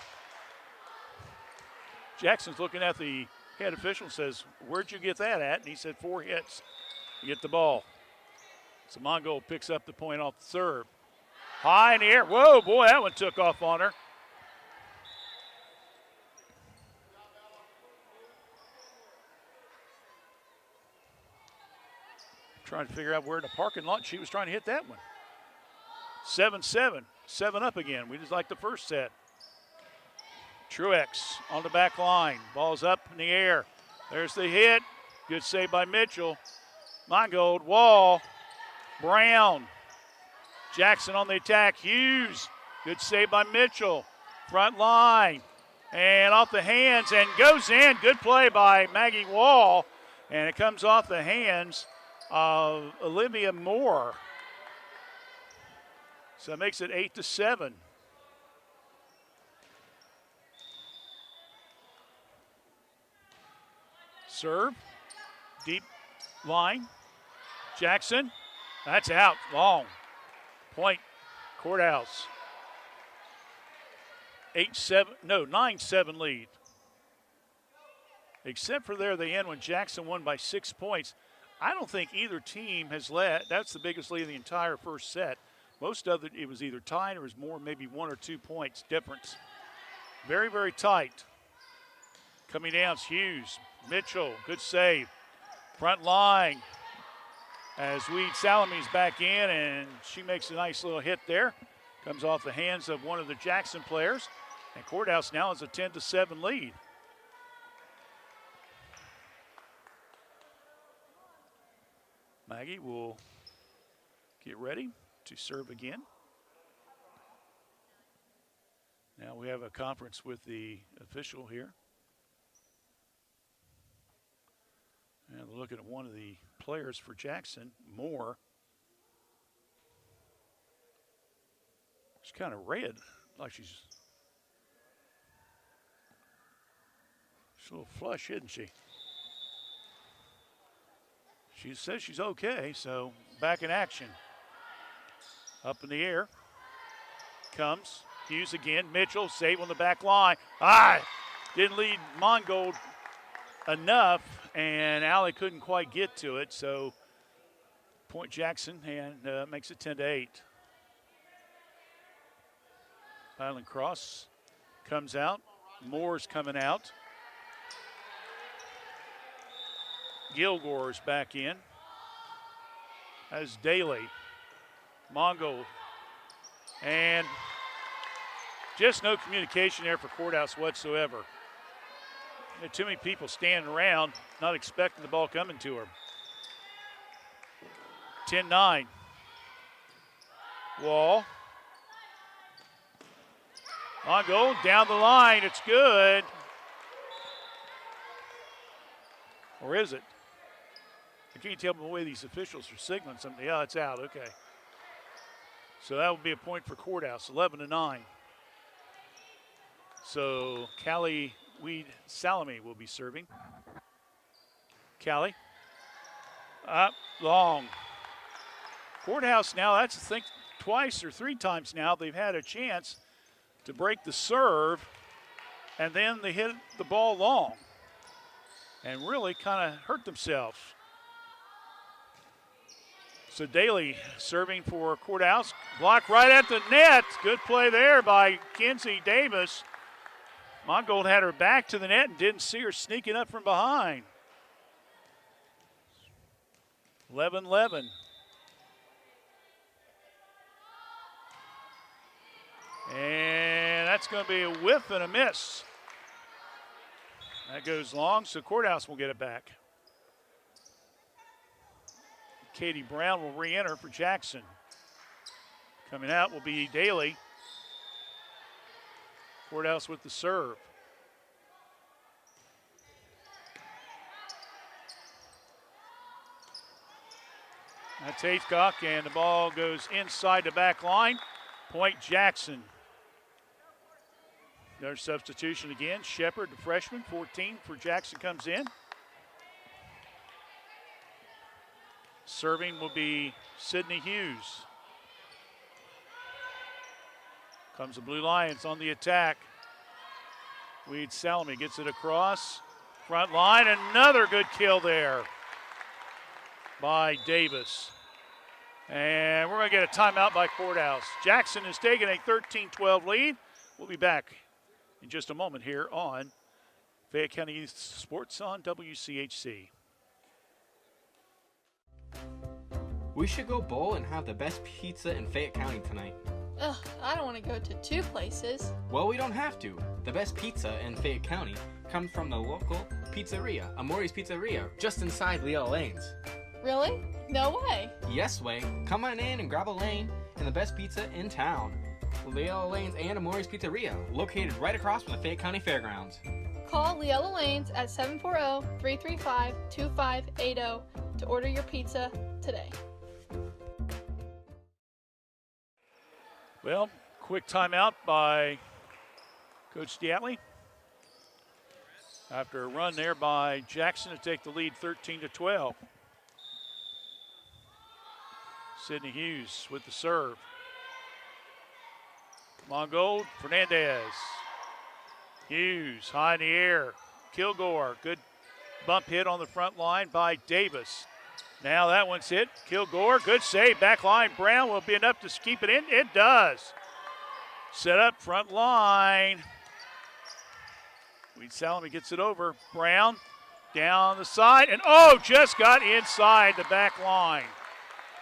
Jackson's looking at the head official and says, "Where'd you get that at?" And he said 4 hits. You get the ball. So Mongold picks up the point off the serve. High in the air. Whoa, boy, that one took off on her. Trying to figure out where in the parking lot she was trying to hit that one. 7-7. 7 up again. We just like the first set. Truex on the back line. Ball's up in the air. There's the hit. Good save by Mitchell. Mongold, Wall, Brown. Jackson on the attack. Hughes. Good save by Mitchell. Front line. And off the hands and goes in. Good play by Maggie Wall. And it comes off the hands of Olivia Moore. So it makes it 8-7. Serve, deep line. Jackson, that's out, long. Point, Courthouse. 9-7 lead. Except for there, they end when Jackson won by 6 points. I don't think either team has led. That's the biggest lead of the entire first set. Most of it was either tied or it was more, maybe 1 or 2 points difference. Very, very tight. Coming down is Hughes. Mitchell, good save. Front line as Weed Salame's back in, and she makes a nice little hit there. Comes off the hands of one of the Jackson players. And Courthouse now has a 10-7 lead. Maggie will get ready to serve again. Now we have a conference with the official here. And we're looking at one of the players for Jackson, Moore. She's kind of red, like she's a little flush, isn't she? She says she's okay, so back in action. Up in the air. Comes. Hughes again. Mitchell, save on the back line. Didn't lead Mongold enough, and Allie couldn't quite get to it, so point Jackson, and makes it 10-8. Island Cross comes out. Moore's coming out. Gilgore's back in. As Daly. Mongold. And just no communication there for Courthouse whatsoever. There too many people standing around, not expecting the ball coming to her. 10-9. Wall. Mongold down the line. It's good. Or is it? I can't tell by the way these officials are signaling something. Yeah, it's out. Okay. So that would be a point for Courthouse, 11-9. So Callie Weed Salome will be serving. Callie. Up, long. Courthouse now, that's, I think, twice or 3 times now they've had a chance to break the serve, and then they hit the ball long and really kind of hurt themselves. So Daly serving for Courthouse. Block right at the net. Good play there by Kenzie Davis. Mongold had her back to the net and didn't see her sneaking up from behind. 11-11. And that's going to be a whiff and a miss. That goes long, so Courthouse will get it back. Katie Brown will re-enter for Jackson. Coming out will be Daly. Courthouse with the serve. That's Haithcock, and the ball goes inside the back line. Point Jackson. Their substitution again. Shepard, the freshman, 14 for Jackson, comes in. Serving will be Sydney Hughes. Comes the Blue Lions on the attack. Weed Salome gets it across. Front line, another good kill there by Davis. And we're going to get a timeout by Courthouse. Jackson is taking a 13-12 lead. We'll be back in just a moment here on Fayette County Youth Sports on WCHC. We should go bowl and have the best pizza in Fayette County tonight. Ugh, I don't want to go to two places. Well, we don't have to. The best pizza in Fayette County comes from the local pizzeria, Amori's Pizzeria, just inside Leah Lane's. Really? No way. Yes way. Come on in and grab a lane and the best pizza in town. Leah Lane's and Amori's Pizzeria, located right across from the Fayette County Fairgrounds. Call Leella Lanes at 740-335-2580 to order your pizza today. Well, quick timeout by Coach Diatley. After a run there by Jackson to take the lead 13-12. Sydney Hughes with the serve. Mongold, Fernandez. Hughes, high in the air. Kilgore, good bump hit on the front line by Davis. Now that one's hit. Kilgore, good save. Back line, Brown will be enough to keep it in. It does. Set up, front line. Weed Salome gets it over. Brown down the side, and just got inside the back line.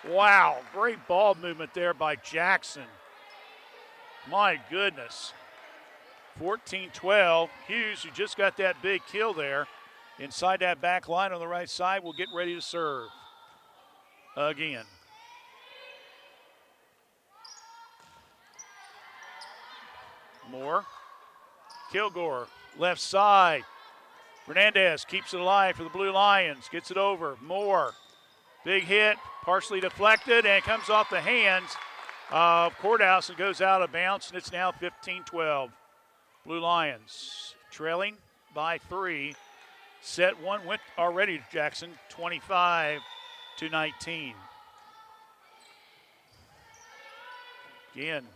Wow, great ball movement there by Jackson. My goodness. 14-12. Hughes, who just got that big kill there, inside that back line on the right side, will get ready to serve again. Moore. Kilgore, left side. Fernandez keeps it alive for the Blue Lions. Gets it over. Moore. Big hit, partially deflected, and it comes off the hands of Courthouse and goes out of bounds, and it's now 15-12. Blue Lions trailing by 3. Set one went already to Jackson, 25-19. Again,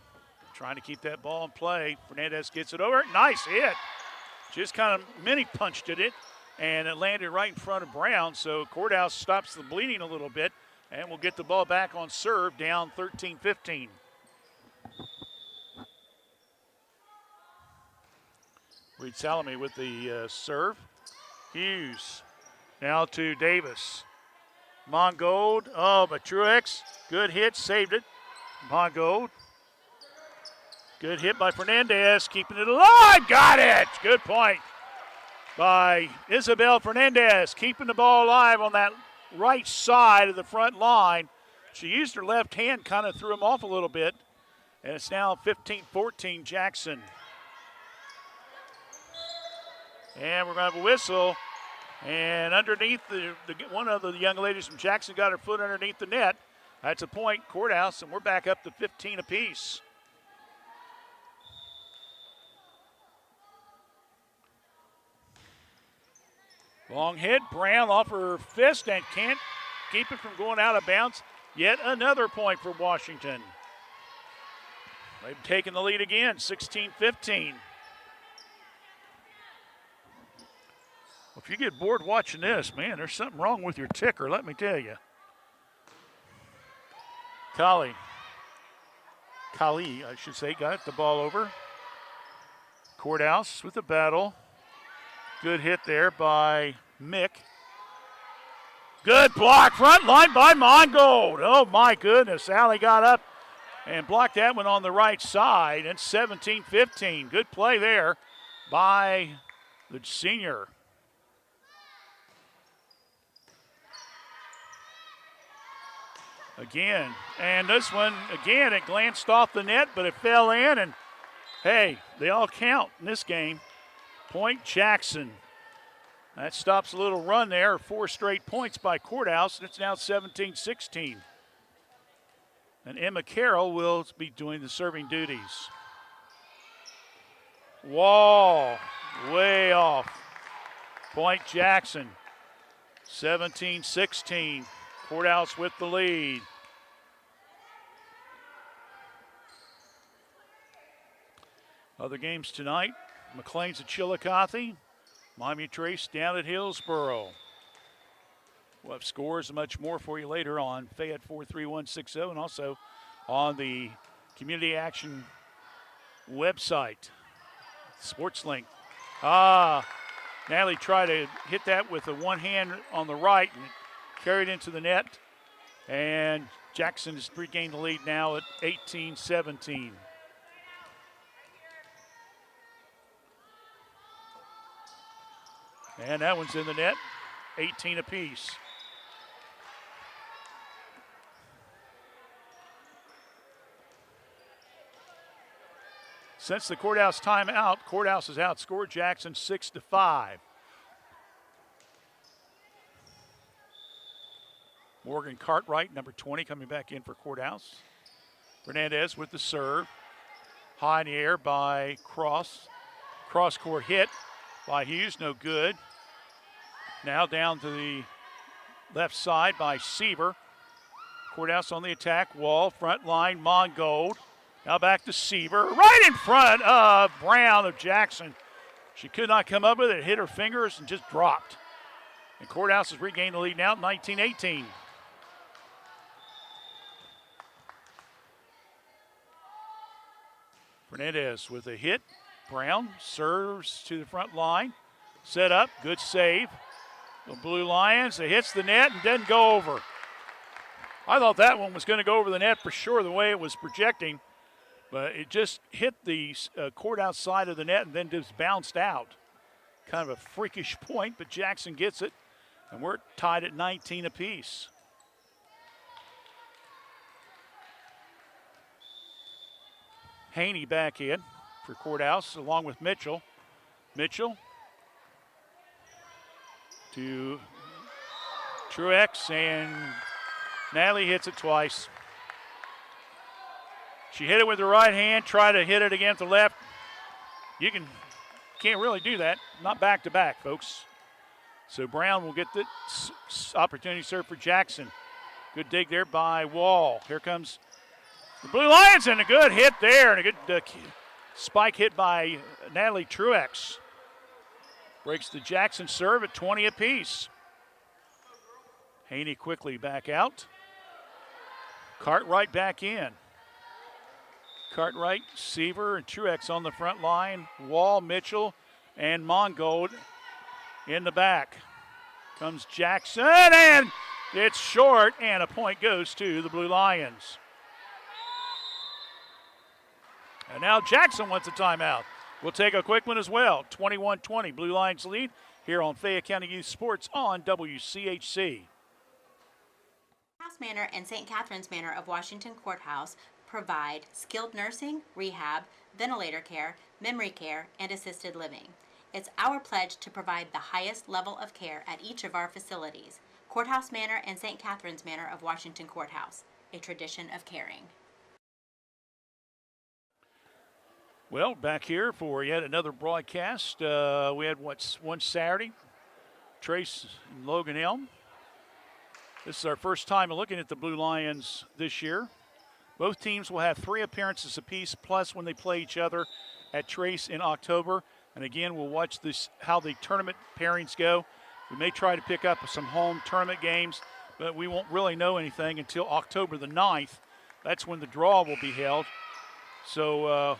trying to keep that ball in play. Fernandez gets it over. Nice hit. Just kind of mini punched at it, and it landed right in front of Brown. So Courthouse stops the bleeding a little bit, and we'll get the ball back on serve, down 13-15. Reed Salome with the serve. Hughes now to Davis. Mongold, but Truex, good hit, saved it. Mongold. Good hit by Fernandez, keeping it alive, got it! Good point by Isabel Fernandez, keeping the ball alive on that right side of the front line. She used her left hand, kind of threw him off a little bit, and it's now 15-14 Jackson. And we're going to have a whistle, and underneath one of the young ladies from Jackson got her foot underneath the net. That's a point, Courthouse, and we're back up to 15 apiece. Long hit, Brown off her fist and can't keep it from going out of bounds. Yet another point for Washington. They've taken the lead again, 16-15. If you get bored watching this, man, there's something wrong with your ticker, let me tell you. Kali, I should say, got the ball over. Courthouse with the battle. Good hit there by Mick. Good block, front line by Mongold. Oh my goodness, Allie got up and blocked that one on the right side. And 17-15, good play there by the senior. Again, and this one, again, it glanced off the net, but it fell in, and hey, they all count in this game. Point Jackson. That stops a little run there. 4 straight points by Courthouse, and it's now 17-16. And Emma Carroll will be doing the serving duties. Wall, way off. Point Jackson, 17-16. Courthouse with the lead. Other games tonight, McLean's at Chillicothe. Miami Trace down at Hillsboro. We'll have scores and much more for you later on Fayette 43160 and also on the Community Action website. SportsLink. Natalie tried to hit that with the one hand on the right and carried into the net. And Jackson has regained the lead now at 18-17. And that one's in the net, 18 apiece. Since the Courthouse timeout, Courthouse has outscored Jackson 6-5. Morgan Cartwright, number 20, coming back in for Courthouse. Fernandez with the serve. High in the air by Cross. Cross-court hit by Hughes, no good. Now down to the left side by Sieber. Courthouse on the attack. Wall, front line, Mongold. Now back to Sieber, right in front of Brown of Jackson. She could not come up with it, hit her fingers and just dropped. And Courthouse has regained the lead now at 19-18. Fernandez with a hit. Brown serves to the front line. Set up, good save. The Blue Lions, it hits the net and doesn't go over. I thought that one was going to go over the net for sure the way it was projecting, but it just hit the Courthouse side of the net and then just bounced out. Kind of a freakish point, but Jackson gets it, and we're tied at 19 apiece. Haney back in for Courthouse along with Mitchell. Mitchell to Truex, and Natalie hits it twice. She hit it with the right hand, tried to hit it against the left. You can't really do that, not back to back, folks. So Brown will get the opportunity to serve for Jackson. Good dig there by Wall. Here comes the Blue Lions, and a good hit there, and a good spike hit by Natalie Truex. Breaks the Jackson serve at 20 apiece. Haney quickly back out. Cartwright back in. Cartwright, Seaver, and Truex on the front line. Wall, Mitchell, and Mongold in the back. Comes Jackson, and it's short, and a point goes to the Blue Lions. And now Jackson wants a timeout. We'll take a quick one as well. 21-20, Blue Lions lead here on Fayette County Youth Sports on WCHC. House Manor and St. Catherine's Manor of Washington Courthouse provide skilled nursing, rehab, ventilator care, memory care, and assisted living. It's our pledge to provide the highest level of care at each of our facilities. Courthouse Manor and St. Catherine's Manor of Washington Courthouse, a tradition of caring. Well, back here for yet another broadcast. We had one Saturday, Trace and Logan Elm. This is our first time looking at the Blue Lions this year. Both teams will have 3 appearances apiece, plus when they play each other at Trace in October. And again, we'll watch this how the tournament pairings go. We may try to pick up some home tournament games, but we won't really know anything until October the 9th. That's when the draw will be held. So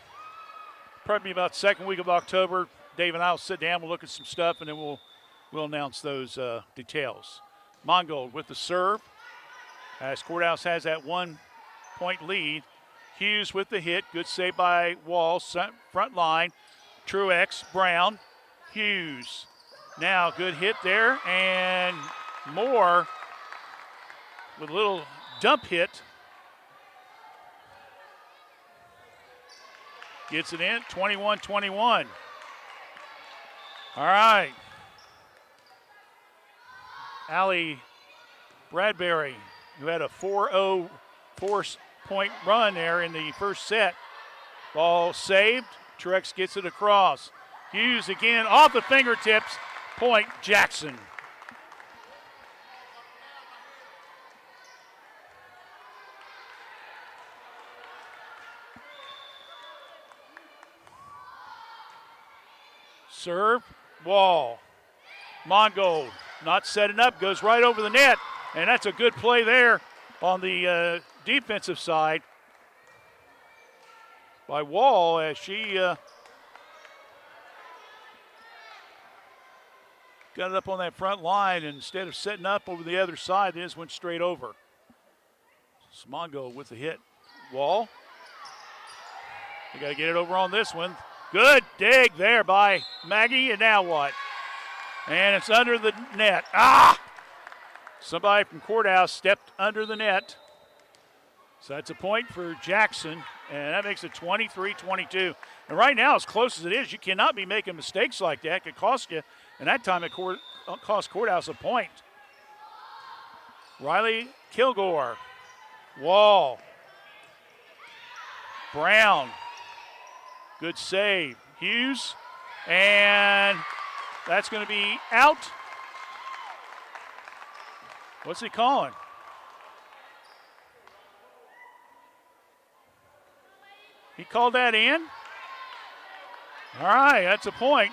probably about second week of October. Dave and I will sit down, we'll look at some stuff, and then we'll announce those details. Mongold with the serve, as Courthouse has that 1-point lead. Hughes with the hit, good save by Wall, front line. Truex, Brown, Hughes. Now good hit there, and Moore with a little dump hit. Gets it in, 21-21. All right. Allie Bradbury, who had a 4-0 4-point run there in the first set. Ball saved. Truex gets it across. Hughes again off the fingertips. Point Jackson. Serve, Wall. Mongold not setting up, goes right over the net, and that's a good play there on the defensive side by Wall as she got it up on that front line, and instead of setting up over the other side, they just went straight over. So Mongold with the hit. Wall. They got to get it over on this one. Good dig there by Maggie, and now what? And it's under the net. Somebody from Courthouse stepped under the net. So that's a point for Jackson, and that makes it 23-22. And right now, as close as it is, you cannot be making mistakes like that. It could cost you, and that time it cost Courthouse a point. Riley Kilgore. Wall. Brown. Good save. Hughes, and that's going to be out. What's he calling? He called that in. All right, that's a point.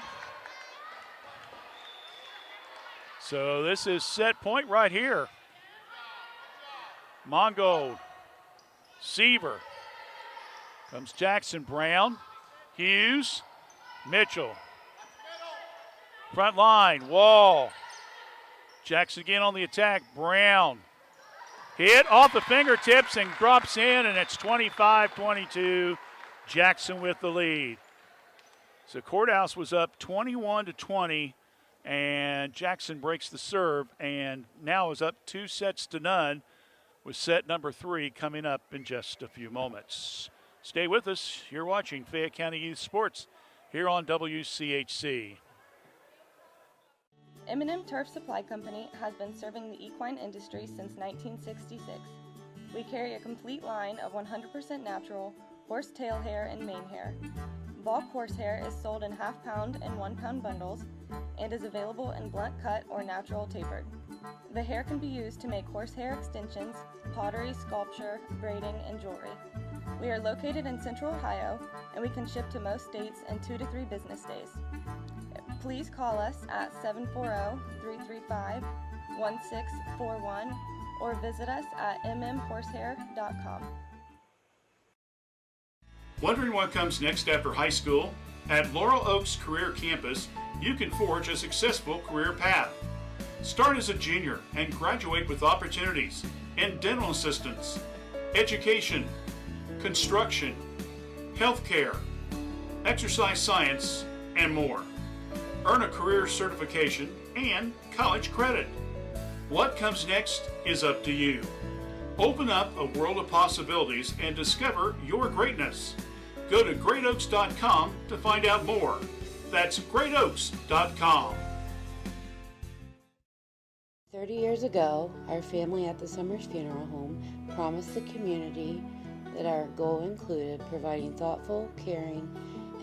So this is set point right here. Mongold, Seaver. Comes Jackson, Brown, Hughes, Mitchell. Front line, Wall. Jackson again on the attack. Brown. Hit off the fingertips and drops in, and it's 25-22. Jackson with the lead. So Courthouse was up 21-20, and Jackson breaks the serve, and now is up 2-0 with set number 3 coming up in just a few moments. Stay with us. You're watching Fayette County Youth Sports here on WCHC. M&M Turf Supply Company has been serving the equine industry since 1966. We carry a complete line of 100% natural horse tail hair and mane hair. Bulk horsehair is sold in half-pound and 1-pound bundles and is available in blunt cut or natural tapered. The hair can be used to make horsehair extensions, pottery, sculpture, braiding, and jewelry. We are located in Central Ohio, and we can ship to most states in 2 to 3 business days. Please call us at 740-335-1641 or visit us at mmhorsehair.com. Wondering what comes next after high school? At Laurel Oaks Career Campus, you can forge a successful career path. Start as a junior and graduate with opportunities in dental assistance, education, construction, healthcare, exercise science, and more. Earn a career certification and college credit. What comes next is up to you. Open up a world of possibilities and discover your greatness. Go to greatoaks.com to find out more. That's greatoaks.com. 30 years ago, our family at the Summers Funeral Home promised the community that our goal included providing thoughtful, caring,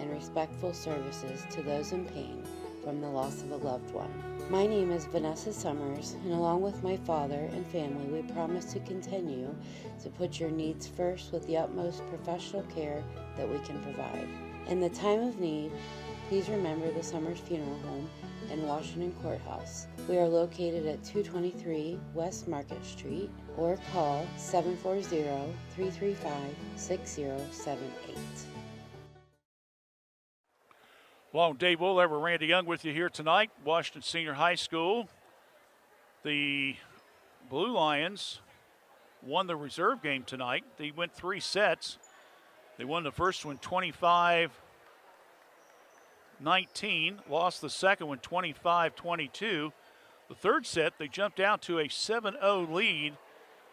and respectful services to those in pain from the loss of a loved one. My name is Vanessa Summers, and along with my father and family, we promise to continue to put your needs first with the utmost professional care that we can provide. In the time of need, please remember the Summers Funeral Home in Washington Courthouse. We are located at 223 West Market Street, or call 740-335-6078. Along with Dave Woollever, Randy Young with you here tonight, Washington Senior High School. The Blue Lions won the reserve game tonight. They went 3 sets. They won the first one 25-19, lost the second one 25-22. The third set, they jumped out to a 7-0 lead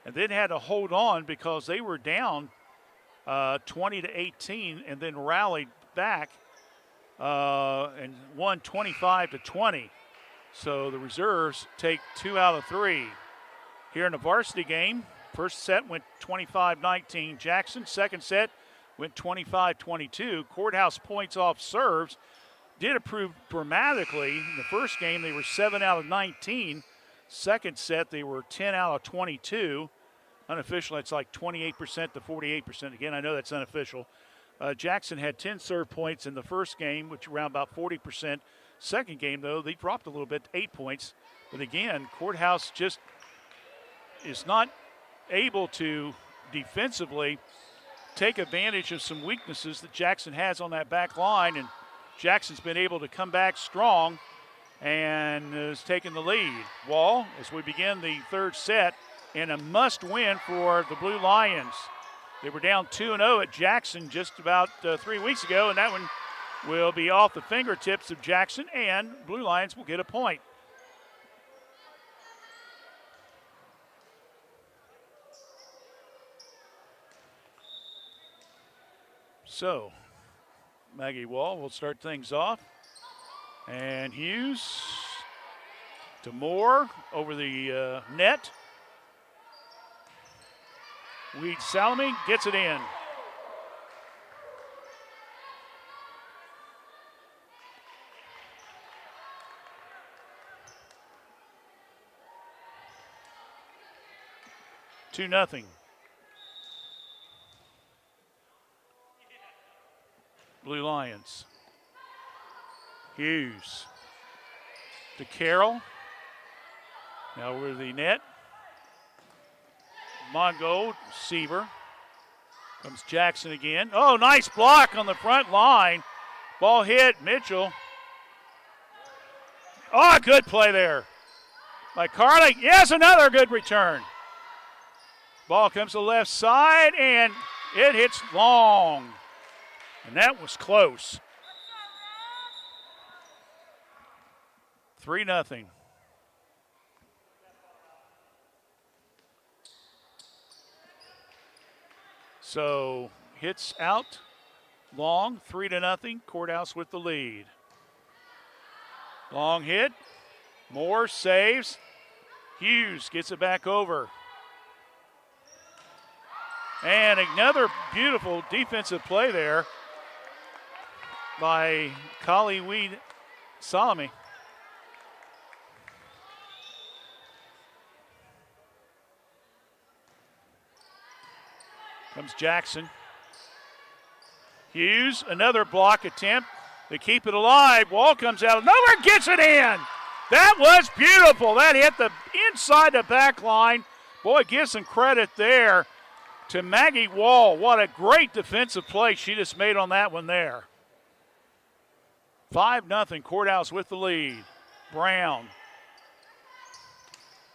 and then had to hold on because they were down 20-18 and then rallied back and won 25-20. So the reserves take 2 out of 3. Here in the varsity game, first set went 25-19 Jackson. Second set went 25-22. Courthouse points off serves did improve dramatically. In the first game, they were 7 out of 19. Second set, they were 10 out of 22. Unofficial, that's like 28% to 48%. Again, I know that's unofficial. Jackson had 10 serve points in the first game, which around about 40%. Second game, though, they dropped a little bit to 8 points. But again, Courthouse just is not able to defensively take advantage of some weaknesses that Jackson has on that back line, and Jackson's been able to come back strong and has taken the lead. Wall, as we begin the third set, and a must-win for the Blue Lions. They were down 2-0 at Jackson just about 3 weeks ago, and that one will be off the fingertips of Jackson, and Blue Lions will get a point. So, Maggie Wall will start things off. And Hughes to Moore over the net. Weed Salome gets it in. Two nothing. Blue Lions. Hughes to Carroll. Now over the net. Mongold, Seaver. Comes Jackson again. Oh, nice block on the front line. Ball hit Mitchell. Oh, good play there by Carly. Yes, another good return. Ball comes to the left side, and it hits long. And that was close. 3-0. So hits out long, 3-0. Courthouse with the lead. Long hit. Moore saves. Hughes gets it back over. And another beautiful defensive play there by Kali Weed Salome. Comes Jackson. Hughes, another block attempt. They keep it alive. Wall comes out of nowhere, gets it in. That was beautiful. That hit the inside the back line. Boy, give some credit there to Maggie Wall. What a great defensive play she just made on that one there. 5-0, Courthouse with the lead. Brown.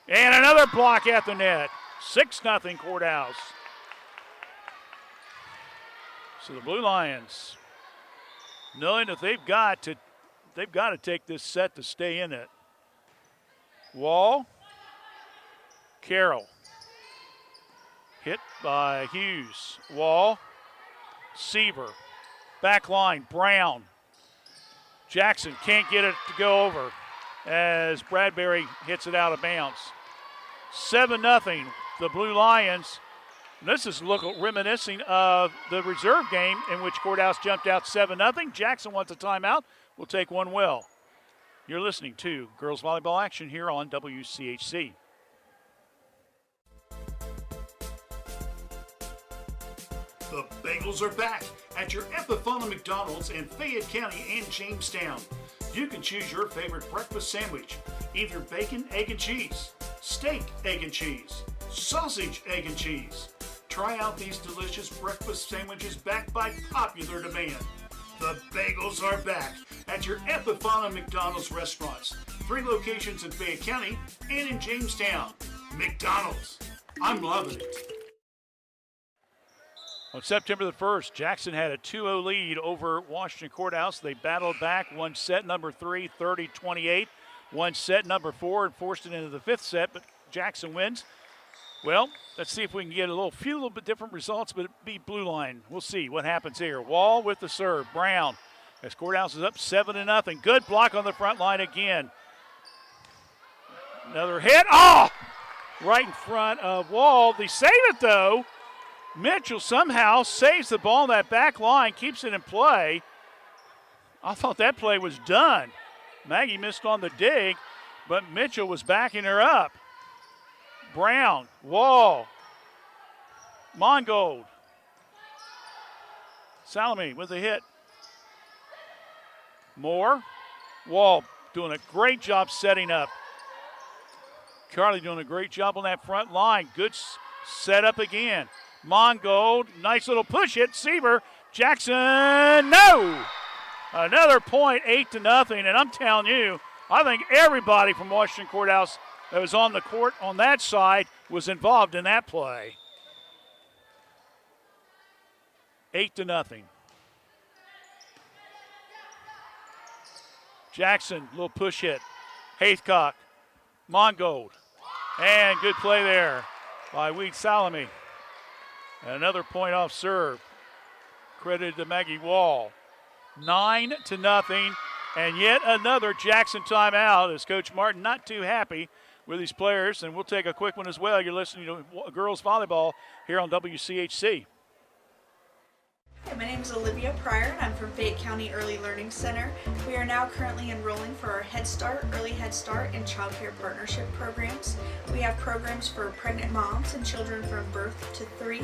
And another block at the net. 6-0, Courthouse. So the Blue Lions, knowing that they've got to take this set to stay in it. Wall. Carroll. Hit by Hughes. Wall. Seaver. Back line. Brown. Jackson can't get it to go over as Bradbury hits it out of bounds. 7-0. The Blue Lions. This is reminiscing of the reserve game in which Courthouse jumped out 7-0. Jackson wants a timeout. We'll take one well. You're listening to girls volleyball action here on WCHC. The Bagels are back at your Epifana McDonald's in Fayette County and Jamestown. You can choose your favorite breakfast sandwich, either bacon, egg, and cheese, steak, egg, and cheese, sausage, egg, and cheese. Try out these delicious breakfast sandwiches backed by popular demand. The bagels are back at your Epifana McDonald's restaurants. 3 locations in Fayette County and in Jamestown. McDonald's. I'm loving it. On September the 1st, Jackson had a 2-0 lead over Washington Courthouse. They battled back, won set number 3, 30-28. Won set number 4 and forced it into the 5th set, but Jackson wins. Well, let's see if we can get a few little bit different results, but it be blue line. We'll see what happens here. Wall with the serve. Brown, as Courthouse is up 7-0. Good block on the front line again. Another hit. Oh! Right in front of Wall. They save it, though. Mitchell somehow saves the ball on that back line, keeps it in play. I thought that play was done. Maggie missed on the dig, but Mitchell was backing her up. Brown, Wall, Mongold. Salome with a hit. Moore, Wall doing a great job setting up. Carly doing a great job on that front line. Good setup again. Mongold, nice little push hit. Seaver, Jackson, no! Another point, 8-0, and I'm telling you, I think everybody from Washington Courthouse that was on the court on that side was involved in that play. 8-0. Jackson, little push hit. Haythcock, Mongold, and good play there by Weed Salome. Another point off serve. Credited to Maggie Wall. 9-0, and yet another Jackson timeout as Coach Martin not too happy with his players. And we'll take a quick one as well. You're listening to girls volleyball here on WCHC. Hi, my name is Olivia Pryor, and I'm from Fayette County Early Learning Center. We are now currently enrolling for our Head Start, Early Head Start, and Child Care Partnership programs. We have programs for pregnant moms and children from birth to 3,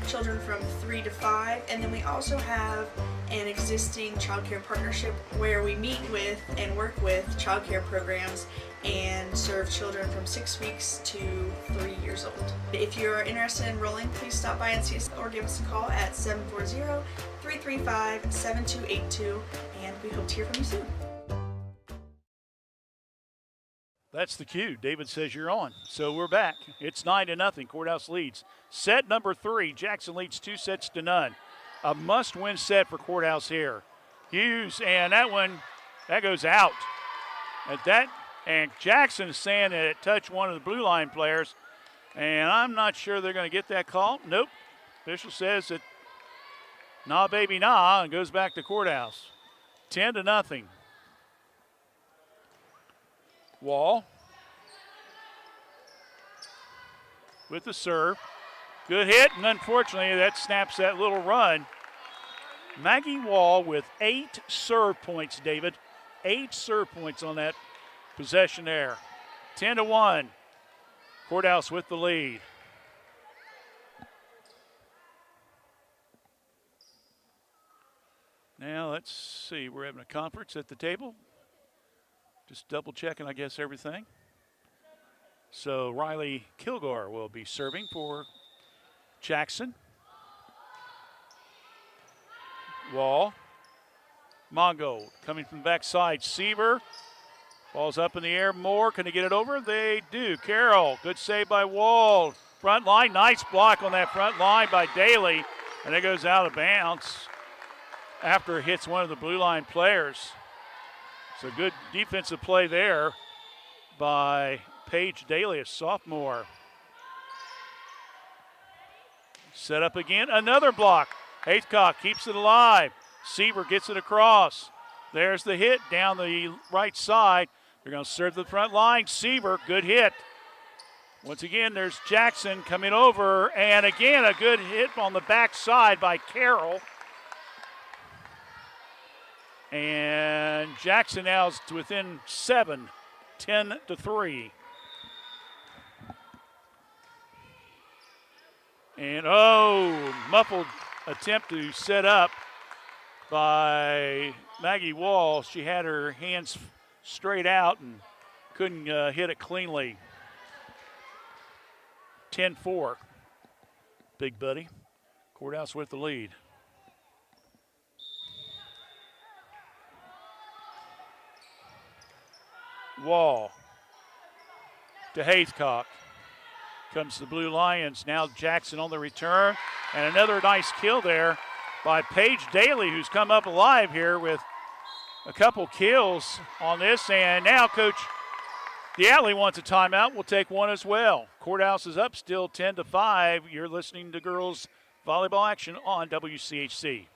children from 3 to 5, and then we also have an existing Child Care Partnership where we meet with and work with child care programs and serve children from 6 weeks to 3 years old. If you are interested in enrolling, please stop by and see us or give us a call at 740-335-7282, and we hope to hear from you soon. That's the cue. David says you're on. So we're back. It's 9-0. Courthouse leads. Set number 3. Jackson leads 2-0. A must-win set for Courthouse here. Hughes, and that one, that goes out. And Jackson is saying that it touched one of the blue line players, and I'm not sure they're going to get that call. Nope. Official says that nah, baby, nah, and goes back to Courthouse. 10-0. Wall with the serve. Good hit, and unfortunately that snaps that little run. Maggie Wall with 8 serve points, David. 8 serve points on that possession there. 10-1. Courthouse with the lead. Now let's see, we're having a conference at the table. Just double checking, I guess, everything. So Riley Kilgore will be serving for Jackson. Wall. Mongold coming from the backside. Seaver. Ball's up in the air. Moore, can they get it over? They do. Carroll, good save by Wall. Front line, nice block on that front line by Daly. And it goes out of bounds after it hits one of the blue line players. So good defensive play there by Paige Daly, a sophomore. Set up again, another block. Haythcock keeps it alive. Seaver gets it across. There's the hit down the right side. They're going to serve the front line. Seaver, good hit. Once again, there's Jackson coming over, and again, a good hit on the backside by Carroll. And Jackson now is within 7, 10-3. And muffled attempt to set up by Maggie Wall. She had her hands straight out and couldn't hit it cleanly. 10-4. Big buddy. Courthouse with the lead. Wall to Haythcock. Comes the Blue Lions. Now Jackson on the return. And another nice kill there by Paige Daly, who's come up alive here with a couple kills on this. And now Coach Diatley wants a timeout. We'll take one as well. Courthouse is up still 10-5. You're listening to girls volleyball action on WCHC.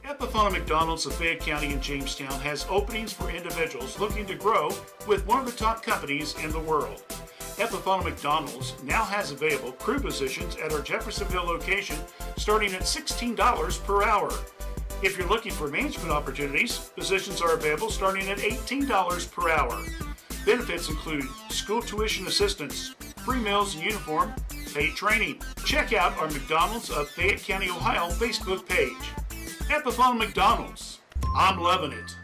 Epifana McDonald's of Fayette County in Jamestown has openings for individuals looking to grow with one of the top companies in the world. Epifana McDonald's now has available crew positions at our Jeffersonville location starting at $16 per hour. If you're looking for management opportunities, positions are available starting at $18 per hour. Benefits include school tuition assistance, free meals and uniform, paid training. Check out our McDonald's of Fayette County, Ohio Facebook page. Epifana McDonald's. I'm loving it.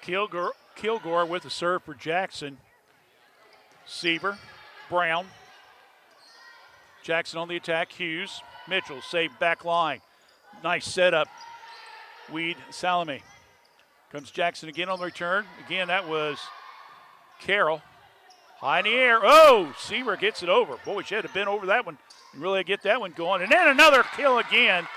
Kilgore with a serve for Jackson. Seaver, Brown. Jackson on the attack, Hughes. Mitchell saved back line. Nice setup. Weed, Salome. Comes Jackson again on the return. Again, that was Carroll. High in the air. Oh, Seaver gets it over. Boy, we should have been over that one and really get that one going. And then another kill again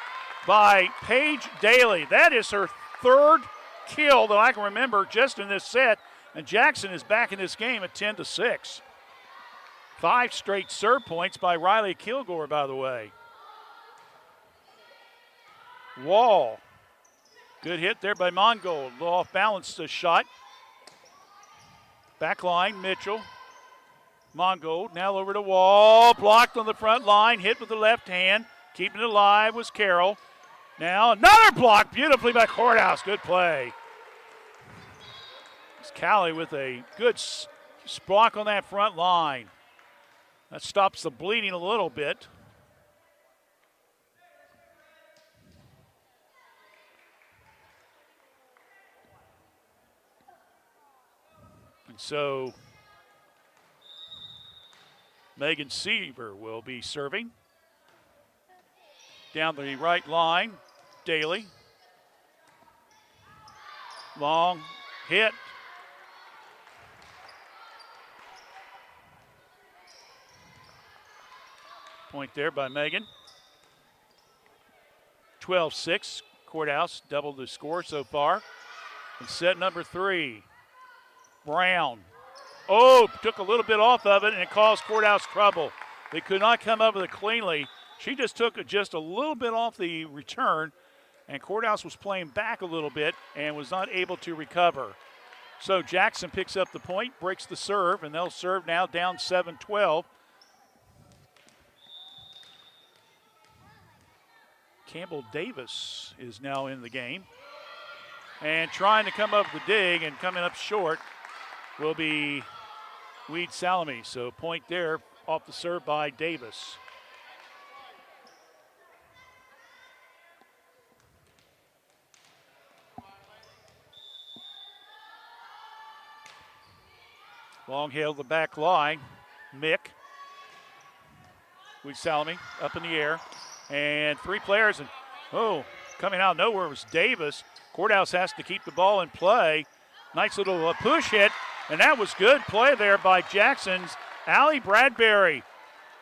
by Paige Daly. That is her third kill that I can remember just in this set. And Jackson is back in this game at 10-6. 5 straight serve points by Riley Kilgore, by the way. Wall. Good hit there by Mongold. A little off balance shot. Back line, Mitchell. Mongold now over to Wall. Blocked on the front line. Hit with the left hand. Keeping it alive was Carroll. Now another block beautifully by Courthouse. Good play. It's Callie with a good block on that front line. That stops the bleeding a little bit. And so Megan Seaver will be serving. Down the right line, Daly. Long hit. Point there by Megan. 12-6. Courthouse doubled the score so far. And set number 3. Brown. Oh, took a little bit off of it, and it caused Courthouse trouble. They could not come up with it cleanly. She just took it just a little bit off the return, and Courthouse was playing back a little bit and was not able to recover. So Jackson picks up the point, breaks the serve, and they'll serve now down 7-12. Campbell Davis is now in the game. And trying to come up with the dig and coming up short will be Weed Salome. So point there off the serve by Davis. Long hail the back line. Mick. Weed Salome up in the air. And 3 players, and coming out of nowhere was Davis. Courthouse has to keep the ball in play. Nice little push hit, and that was good play there by Jackson's Allie Bradbury.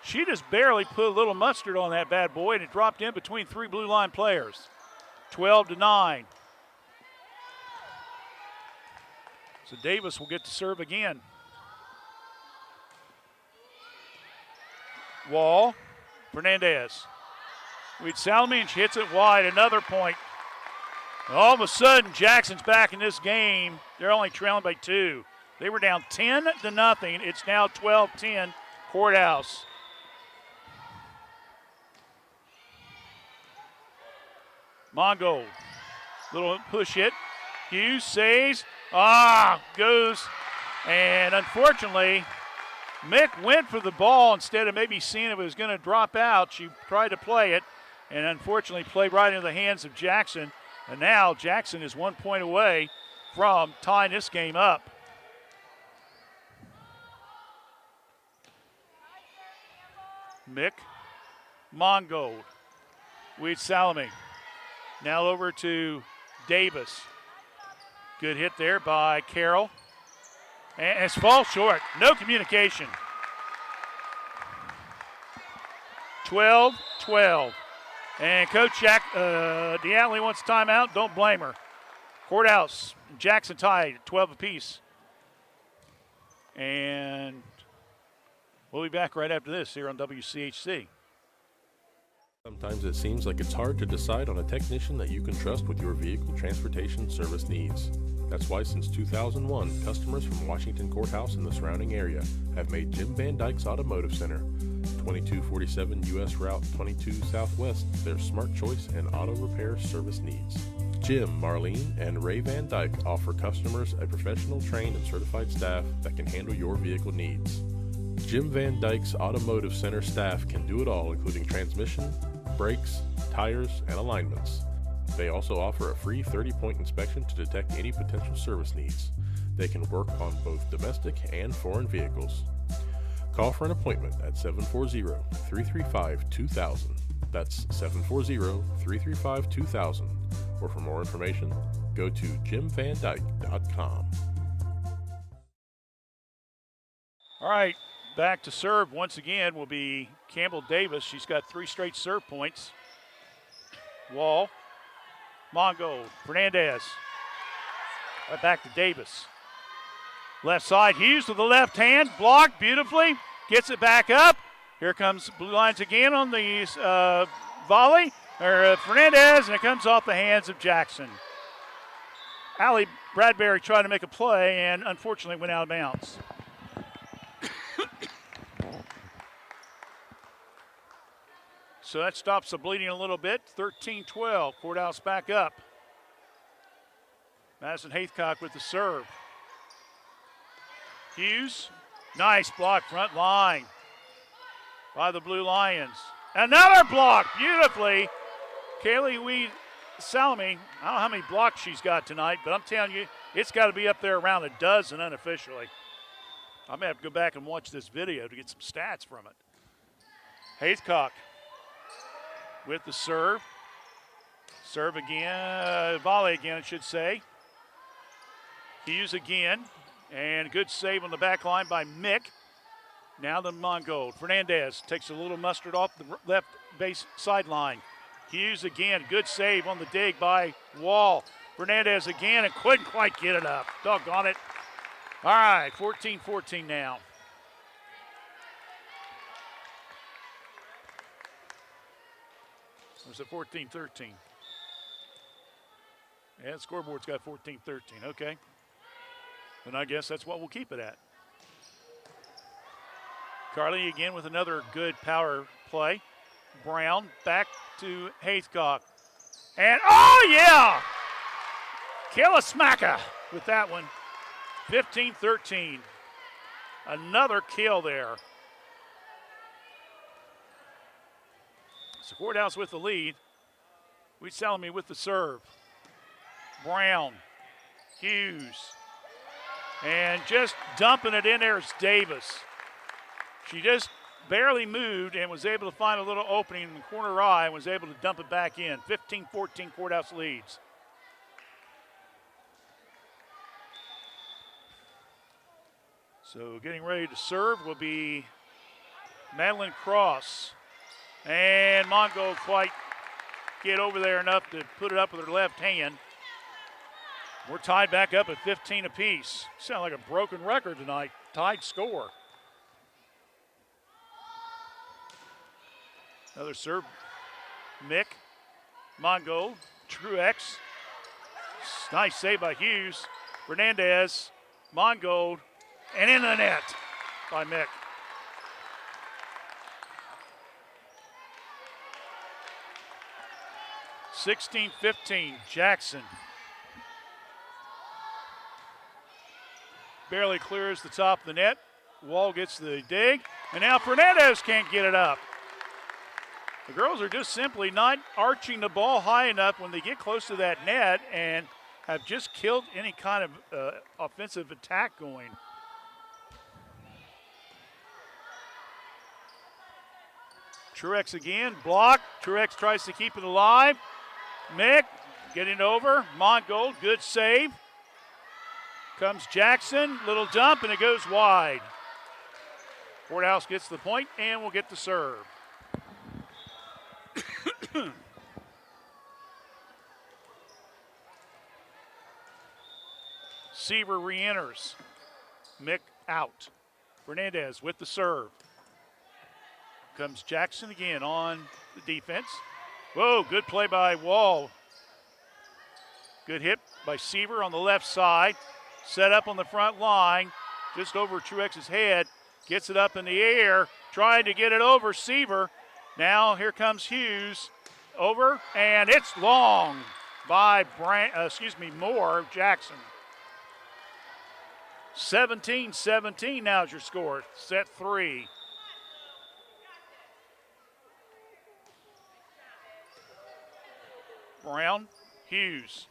She just barely put a little mustard on that bad boy, and it dropped in between 3 blue line players. 12-9. So Davis will get to serve again. Wall, Fernandez. Weed Salome, and she hits it wide. Another point. All of a sudden, Jackson's back in this game. They're only trailing by 2. They were down 10-0. It's now 12-10 Courthouse. Mongold. Little push hit. Hughes saves. Goes. And unfortunately, Mick went for the ball instead of maybe seeing if it was going to drop out. She tried to play it and unfortunately played right into the hands of Jackson. And now Jackson is 1 point away from tying this game up. Mick, Mongold, Weed Salome. Now over to Davis. Good hit there by Carroll. And it's fall short. No communication. 12-12. And Coach DeAtley wants timeout. Don't blame her. Courthouse, Jackson tied at 12 apiece. And we'll be back right after this here on WCHC. Sometimes it seems like it's hard to decide on a technician that you can trust with your vehicle transportation service needs. That's why since 2001, customers from Washington Courthouse and the surrounding area have made Jim Van Dyke's Automotive Center, 2247 U.S. Route 22 Southwest, their smart choice and auto repair service needs. Jim, Marlene, and Ray Van Dyke offer customers a professional, trained, and certified staff that can handle your vehicle needs. Jim Van Dyke's Automotive Center staff can do it all, including transmission, brakes, tires, and alignments. They also offer a free 30-point inspection to detect any potential service needs. They can work on both domestic and foreign vehicles. Call for an appointment at 740-335-2000. That's 740-335-2000. Or for more information, go to jimvandyke.com. All right, back to serve once again will be Campbell Davis. She's got 3 straight serve points. Wall, Mongold, Fernandez. Right back to Davis. Left side, Hughes with the left hand, blocked beautifully, gets it back up. Here comes Blue Lines again on the volley, Fernandez, and it comes off the hands of Jackson. Allie Bradbury tried to make a play and unfortunately went out of bounds. So that stops the bleeding a little bit. 13-12, Courthouse back up. Madison Haythcock with the serve. Hughes, nice block front line by the Blue Lions. Another block, beautifully. Kaylee Salami, I don't know how many blocks she's got tonight, but I'm telling you, it's got to be up there around a dozen unofficially. I may have to go back and watch this video to get some stats from it. Haythcock with the serve. Serve again, volley again, I should say. Hughes again, and a good save on the back line by Mick. Now the Mongold. Fernandez takes a little mustard off the left base sideline. Hughes again, good save on the dig by Wall. Fernandez again and couldn't quite get it up. Doggone it. All right, 14-14 now. Or is it 14-13? Yeah, the scoreboard's got 14-13, okay. And I guess that's what we'll keep it at. Carly again with another good power play. Brown back to Haythcock. And, oh, yeah! Killismacka with that one. 15-13. Another kill there. So Courthouse with the lead. Salami with the serve. Brown. Hughes. And just dumping it in there is Davis. She just barely moved and was able to find a little opening in the corner eye and was able to dump it back in. 15-14 Courthouse leads. So getting ready to serve will be Madeline Cross. And Mongo quite get over there enough to put it up with her left hand. We're tied back up at 15 apiece. Sound like a broken record tonight. Tied score. Another serve. Mick. Mongo. Truex. Nice save by Hughes. Fernandez. Mongo. And in the net by Mick. (16-15) Jackson. Barely clears the top of the net. Wall gets the dig. And now Fernandez can't get it up. The girls are just simply not arching the ball high enough when they get close to that net and have just killed any kind of offensive attack going. Truex again, blocked. Truex tries to keep it alive. Mick getting over. Mongold, good save. Comes Jackson, little dump, and it goes wide. Courthouse gets the point and will get the serve. Seaver re-enters. Mick out. Fernandez with the serve. Comes Jackson again on the defense. Whoa, good play by Wall. Good hit by Seaver on the left side. Set up on the front line, just over Truex's head. Gets it up in the air, trying to get it over Seaver. Now here comes Hughes. Over, and it's long by Moore Jackson. 17-17 now is your score. Set 3. Brown, Hughes.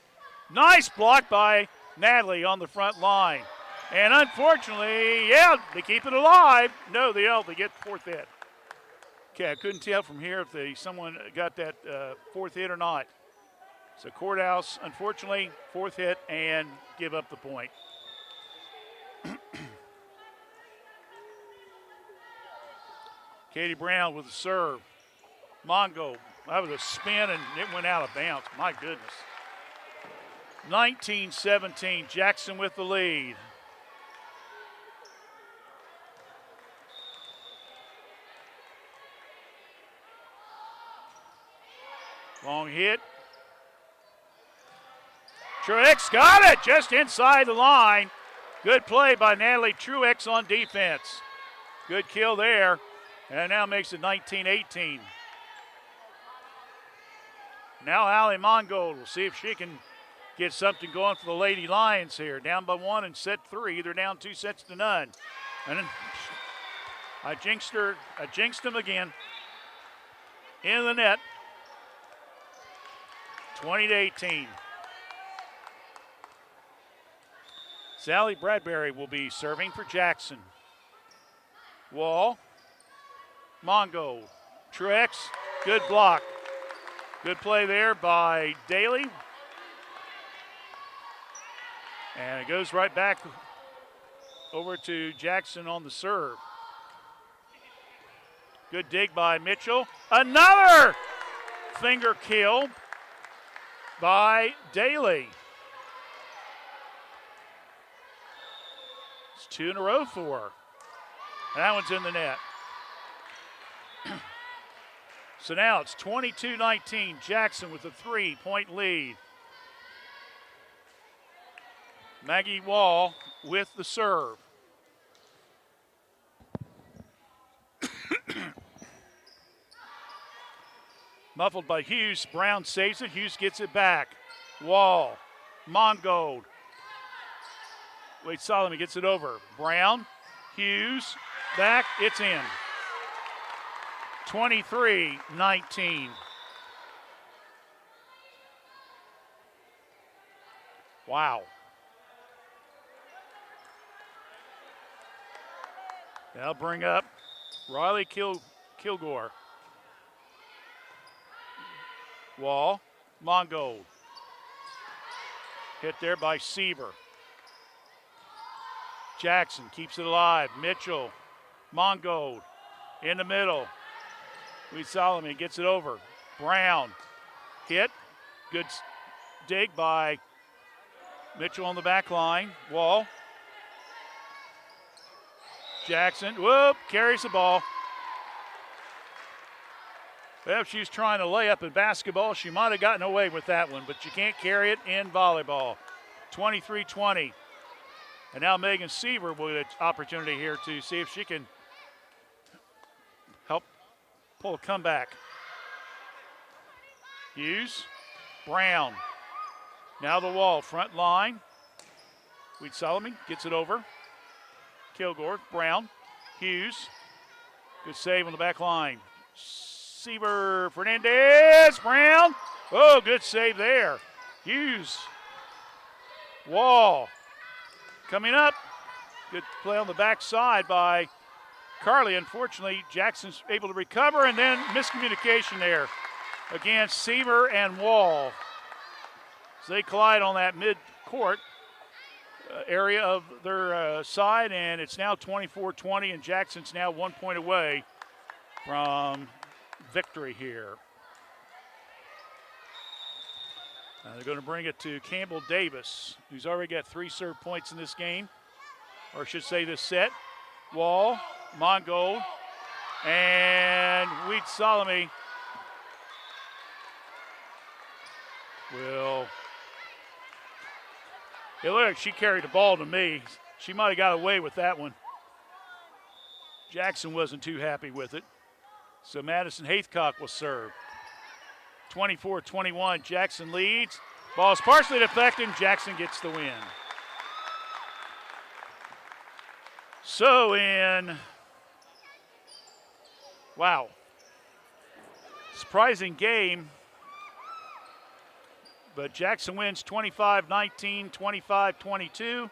Nice block by Natalie on the front line. And unfortunately, yeah, they keep it alive. No, they get the fourth hit. Okay, I couldn't tell from here if someone got that fourth hit or not. So Courthouse, unfortunately, fourth hit and give up the point. Katie Brown with the serve. Mongo, that was a spin and it went out of bounds. My goodness. 19-17, Jackson with the lead. Long hit. Truex got it just inside the line. Good play by Natalie Truex on defense. Good kill there. And now makes it 19-18. Now Allie Mongold will see if she can get something going for the Lady Lions here. Down by 1 in set 3. They're down 2-0. And then I jinxed them again. In the net. 20-18. Sally Bradbury will be serving for Jackson. Wall. Mongo. Truex. Good block. Good play there by Daly. And it goes right back over to Jackson on the serve. Good dig by Mitchell. Another finger kill by Daly. It's 2 in a row for her. And that one's in the net. So now it's 22-19. Jackson with a 3-point lead. Maggie Wall with the serve. Muffled by Hughes. Brown saves it. Hughes gets it back. Wall. Mongold. Wait, Solomon gets it over. Brown. Hughes. Back. It's in. 23-19. Wow. They'll bring up Riley Kilgore. Wall. Mongold. Hit there by Seaver. Jackson keeps it alive. Mitchell. Mongold. In the middle. Reed Solomon gets it over. Brown. Hit. Good dig by Mitchell on the back line. Wall. Jackson. Whoop. Carries the ball. Well, if she was trying to lay up in basketball, she might have gotten away with that one, but you can't carry it in volleyball. 23-20. And now Megan Seaver will get an opportunity here to see if she can help pull a comeback. Hughes. Brown. Now the Wall. Front line. Reed Solomon gets it over. Kilgore. Brown. Hughes. Good save on the back line. Seaver. Fernandez. Brown. Oh, good save there. Hughes. Wall. Coming up. Good play on the backside by Carly. Unfortunately, Jackson's able to recover, and then miscommunication there against Seaver and Wall. So they collide on that mid-court. area of their side, and it's now 24-20, and Jackson's now 1 point away from victory here. They're going to bring it to Campbell Davis, who's already got 3 serve points in this game, or I should say this set. Wall, Mongold, and Weed Salome will. It looked like she carried the ball to me. She might have got away with that one. Jackson wasn't too happy with it. So Madison Haithcock will serve. 24-21, Jackson leads. Ball's partially deflected, and Jackson gets the win. So wow, surprising game, but Jackson wins 25-19, 25-22,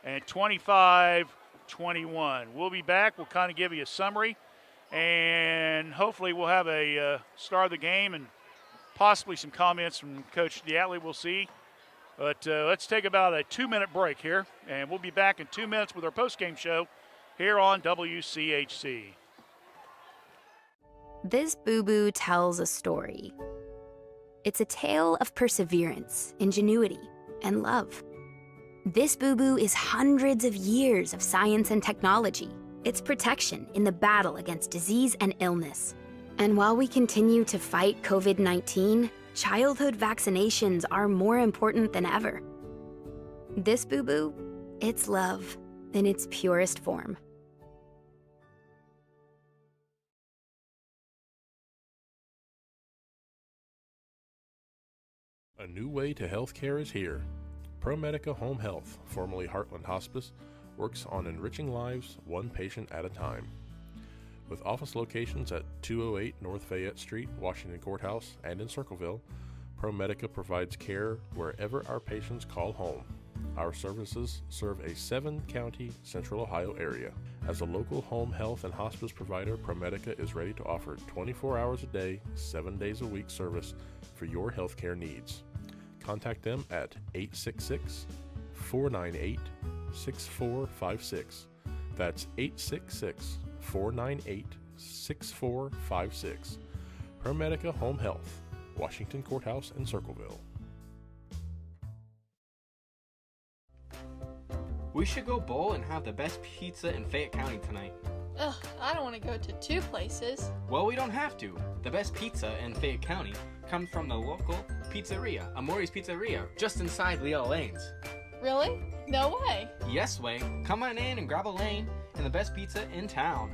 and 25-21. We'll be back. We'll kind of give you a summary, and hopefully we'll have a star of the game and possibly some comments from Coach Diatley. We'll see. But let's take about a 2-minute break here, and we'll be back in 2 minutes with our post-game show here on WCHC. This boo-boo tells a story. It's a tale of perseverance, ingenuity, and love. This boo-boo is hundreds of years of science and technology. It's protection in the battle against disease and illness. And while we continue to fight COVID-19, childhood vaccinations are more important than ever. This boo-boo, it's love in its purest form. A new way to healthcare is here. ProMedica Home Health, formerly Heartland Hospice, works on enriching lives one patient at a time. With office locations at 208 North Fayette Street, Washington Courthouse, and in Circleville, ProMedica provides care wherever our patients call home. Our services serve a 7-county Central Ohio area. As a local home health and hospice provider, ProMedica is ready to offer 24 hours a day, 7 days a week service for your healthcare needs. Contact them at 866-498-6456. That's 866-498-6456. ProMedica Home Health, Washington Courthouse and Circleville. We should go bowl and have the best pizza in Fayette County tonight. Ugh, I don't want to go to 2 places. Well, we don't have to. The best pizza in Fayette County comes from the local pizzeria, Amori's Pizzeria, just inside Leah Lanes. Really? No way. Yes way. Come on in and grab a lane and the best pizza in town.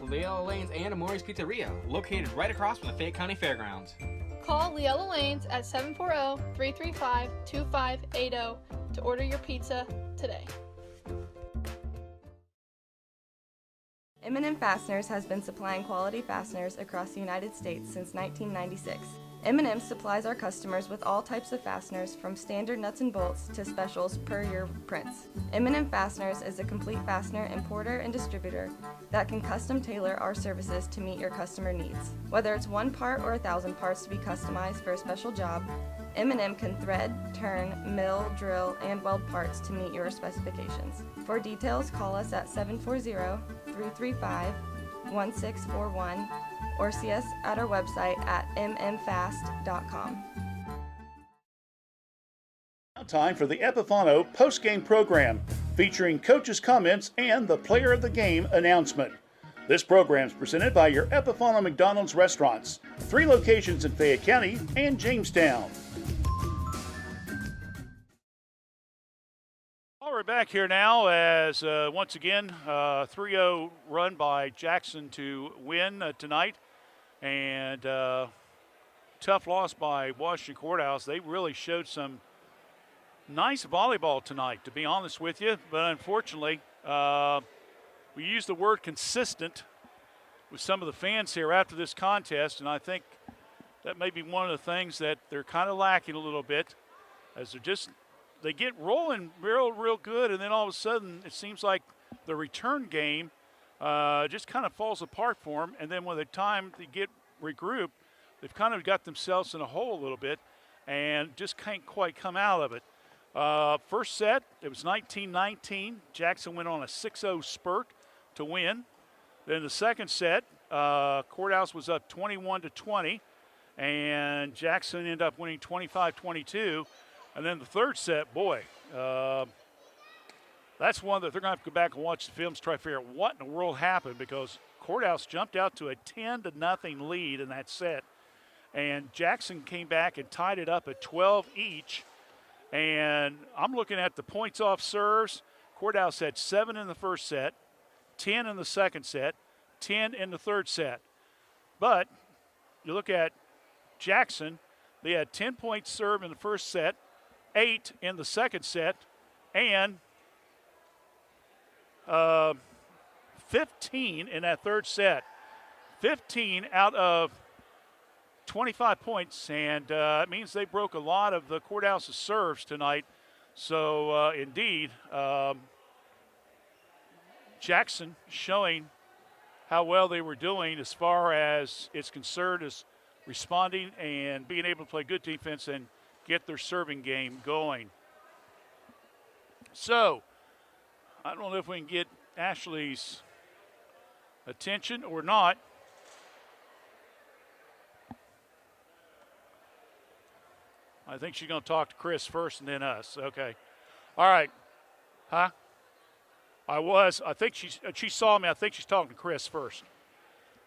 Leah Lanes and Amori's Pizzeria, located right across from the Fayette County Fairgrounds. Call Leella Lanes at 740-335-2580 to order your pizza today. M&M Fasteners has been supplying quality fasteners across the United States since 1996. M&M supplies our customers with all types of fasteners, from standard nuts and bolts to specials per your prints. M&M Fasteners is a complete fastener importer and distributor that can custom tailor our services to meet your customer needs. Whether it's 1 part or 1,000 parts to be customized for a special job, M&M can thread, turn, mill, drill, and weld parts to meet your specifications. For details, call us at 740-335-1641 or see us at our website at mmfast.com. Now time for the Epifano post-game program, featuring coaches' comments and the player of the game announcement. This program is presented by your Epifano McDonald's restaurants, 3 locations in Fayette County and Jamestown. Well, we're back here now as once again 3-0 run by Jackson to win tonight, and tough loss by Washington Courthouse. They really showed some nice volleyball tonight, to be honest with you, but unfortunately we used the word consistent with some of the fans here after this contest, and I think that may be one of the things that they're kind of lacking a little bit, as they get rolling real good, and then all of a sudden it seems like the return game just kind of falls apart for them, and then when the time to get regrouped, they've kind of got themselves in a hole a little bit and just can't quite come out of it. First set, it was 19-19. Jackson went on a 6-0 spurt to win. Then the second set, Courthouse was up 21-20, and Jackson ended up winning 25-22. And then the third set, boy, that's one that they're going to have to go back and watch the films, try to figure out what in the world happened, because Courthouse jumped out to a 10-0 lead in that set, and Jackson came back and tied it up at 12 each. And I'm looking at the points off serves. Courthouse had 7 in the first set, 10 in the second set, 10 in the third set. But you look at Jackson, they had 10 points served in the first set, 8 in the second set, and 15 in that third set. 15 out of 25 points, and it means they broke a lot of the Courthouse's serves tonight. So, indeed, Jackson showing how well they were doing as far as it's concerned, as responding and being able to play good defense and get their serving game going. So, I don't know if we can get Ashley's attention or not. I think she's going to talk to Chris first and then us. Okay. All right. Huh? I think she saw me. I think she's talking to Chris first.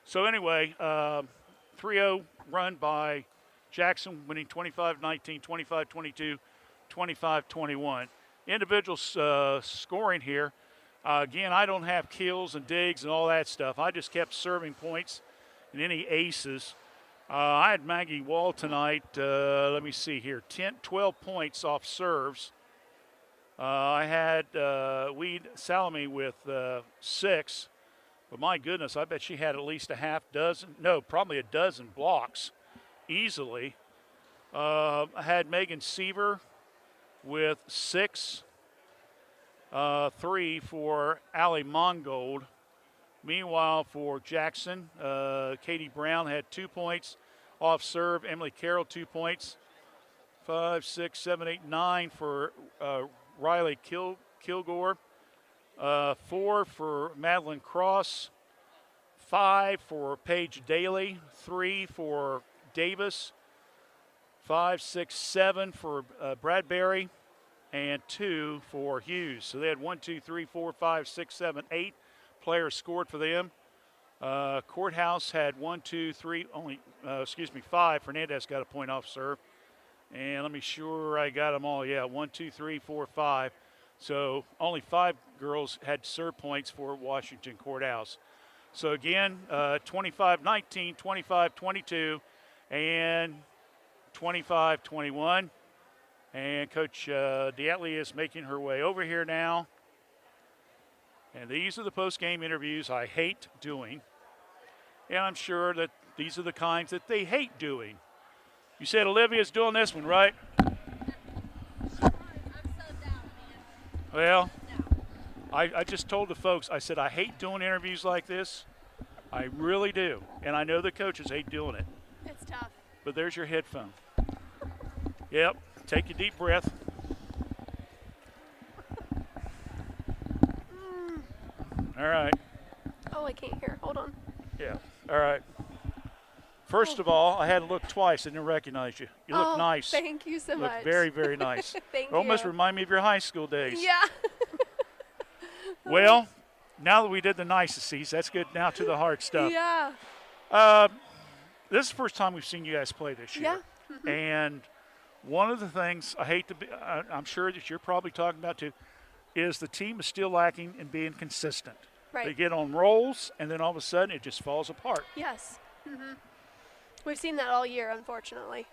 So anyway, 3-0 run by Jackson, winning 25-19, 25-22, 25-21. Individual scoring here. Again, I don't have kills and digs and all that stuff. I just kept serving points and any aces. I had Maggie Wall tonight, let me see here, 12 points off serves. I had Weed Salome with 6. But my goodness, I bet she had at least probably a dozen blocks easily. I had Megan Seaver with 6, 3 for Allie Mongold. Meanwhile, for Jackson, Katie Brown had 2 points off serve. Emily Carroll, 2 points. 5, 6, 7, 8, 9 for Riley Kilgore. 4 for Madeline Cross. 5 for Paige Daly. 3 for Davis. 5, 6, 7 for Bradbury. And 2 for Hughes. So they had 1, 2, 3, 4, 5, 6, 7, 8 players scored for them. Courthouse had 1, 2, 3, 5. Fernandez got a point off serve. And let me sure I got them all. Yeah, 1, 2, 3, 4, 5. So only 5 girls had serve points for Washington Courthouse. So again, 25-19, 25-22, and 25-21. And Coach Diatley is making her way over here now. And these are the post-game interviews I hate doing. And I'm sure that these are the kinds that they hate doing. You said Olivia's doing this one, right? Well, I just told the folks, I said I hate doing interviews like this. I really do. And I know the coaches hate doing it. It's tough. But there's your headphone. Yep. Take a deep breath. All right. Oh, I can't hear. Hold on. Yeah. All right. First of all, I had to look twice and didn't recognize you. You look nice. Thank you so much. Look very, very nice. Thank you. Almost remind me of your high school days. Yeah. Well, now that we did the niceties, that's good. Now to the hard stuff. Yeah. This is the first time we've seen you guys play this year. Yeah. Mm-hmm. And one of the things I hate to be, I'm sure that you're probably talking about too, is the team is still lacking in being consistent. Right. They get on rolls, and then all of a sudden it just falls apart. Yes. Mm-hmm. We've seen that all year, unfortunately.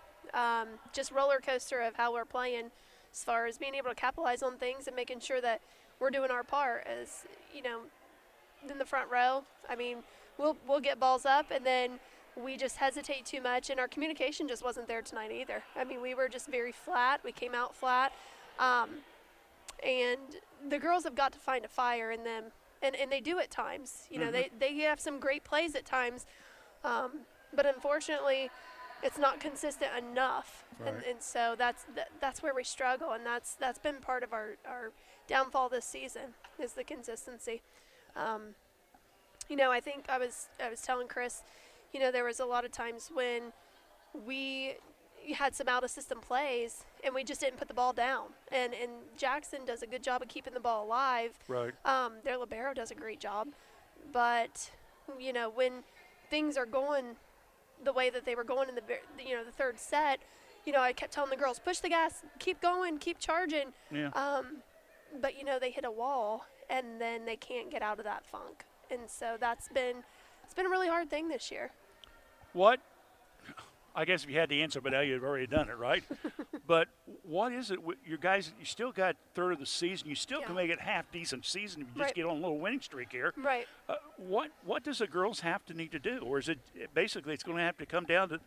Just roller coaster of how we're playing as far as being able to capitalize on things and making sure that we're doing our part as, in the front row. I mean, we'll get balls up, and then we just hesitate too much, and our communication just wasn't there tonight either. I mean, we were just very flat. We came out flat. And the girls have got to find a fire in them, and they do at times. They have some great plays at times. But unfortunately, it's not consistent enough, Right. and so that's where we struggle, and that's been part of our downfall this season is the consistency. I think I was telling Chris, there was a lot of times when we had some out of system plays and we just didn't put the ball down, and Jackson does a good job of keeping the ball alive. Right. Their libero does a great job, but when things are going the way that they were going in the third set, I kept telling the girls, push the gas, keep going, keep charging. Yeah. But they hit a wall and then they can't get out of that funk, and so it's been a really hard thing this year. What? I guess if you had the answer, but now you've already done it, right? But what is it? You guys, you still got third of the season. You still can make it half decent season if you just get on a little winning streak here. Right. What does the girls have to need to do, or is it basically it's going to have to come down to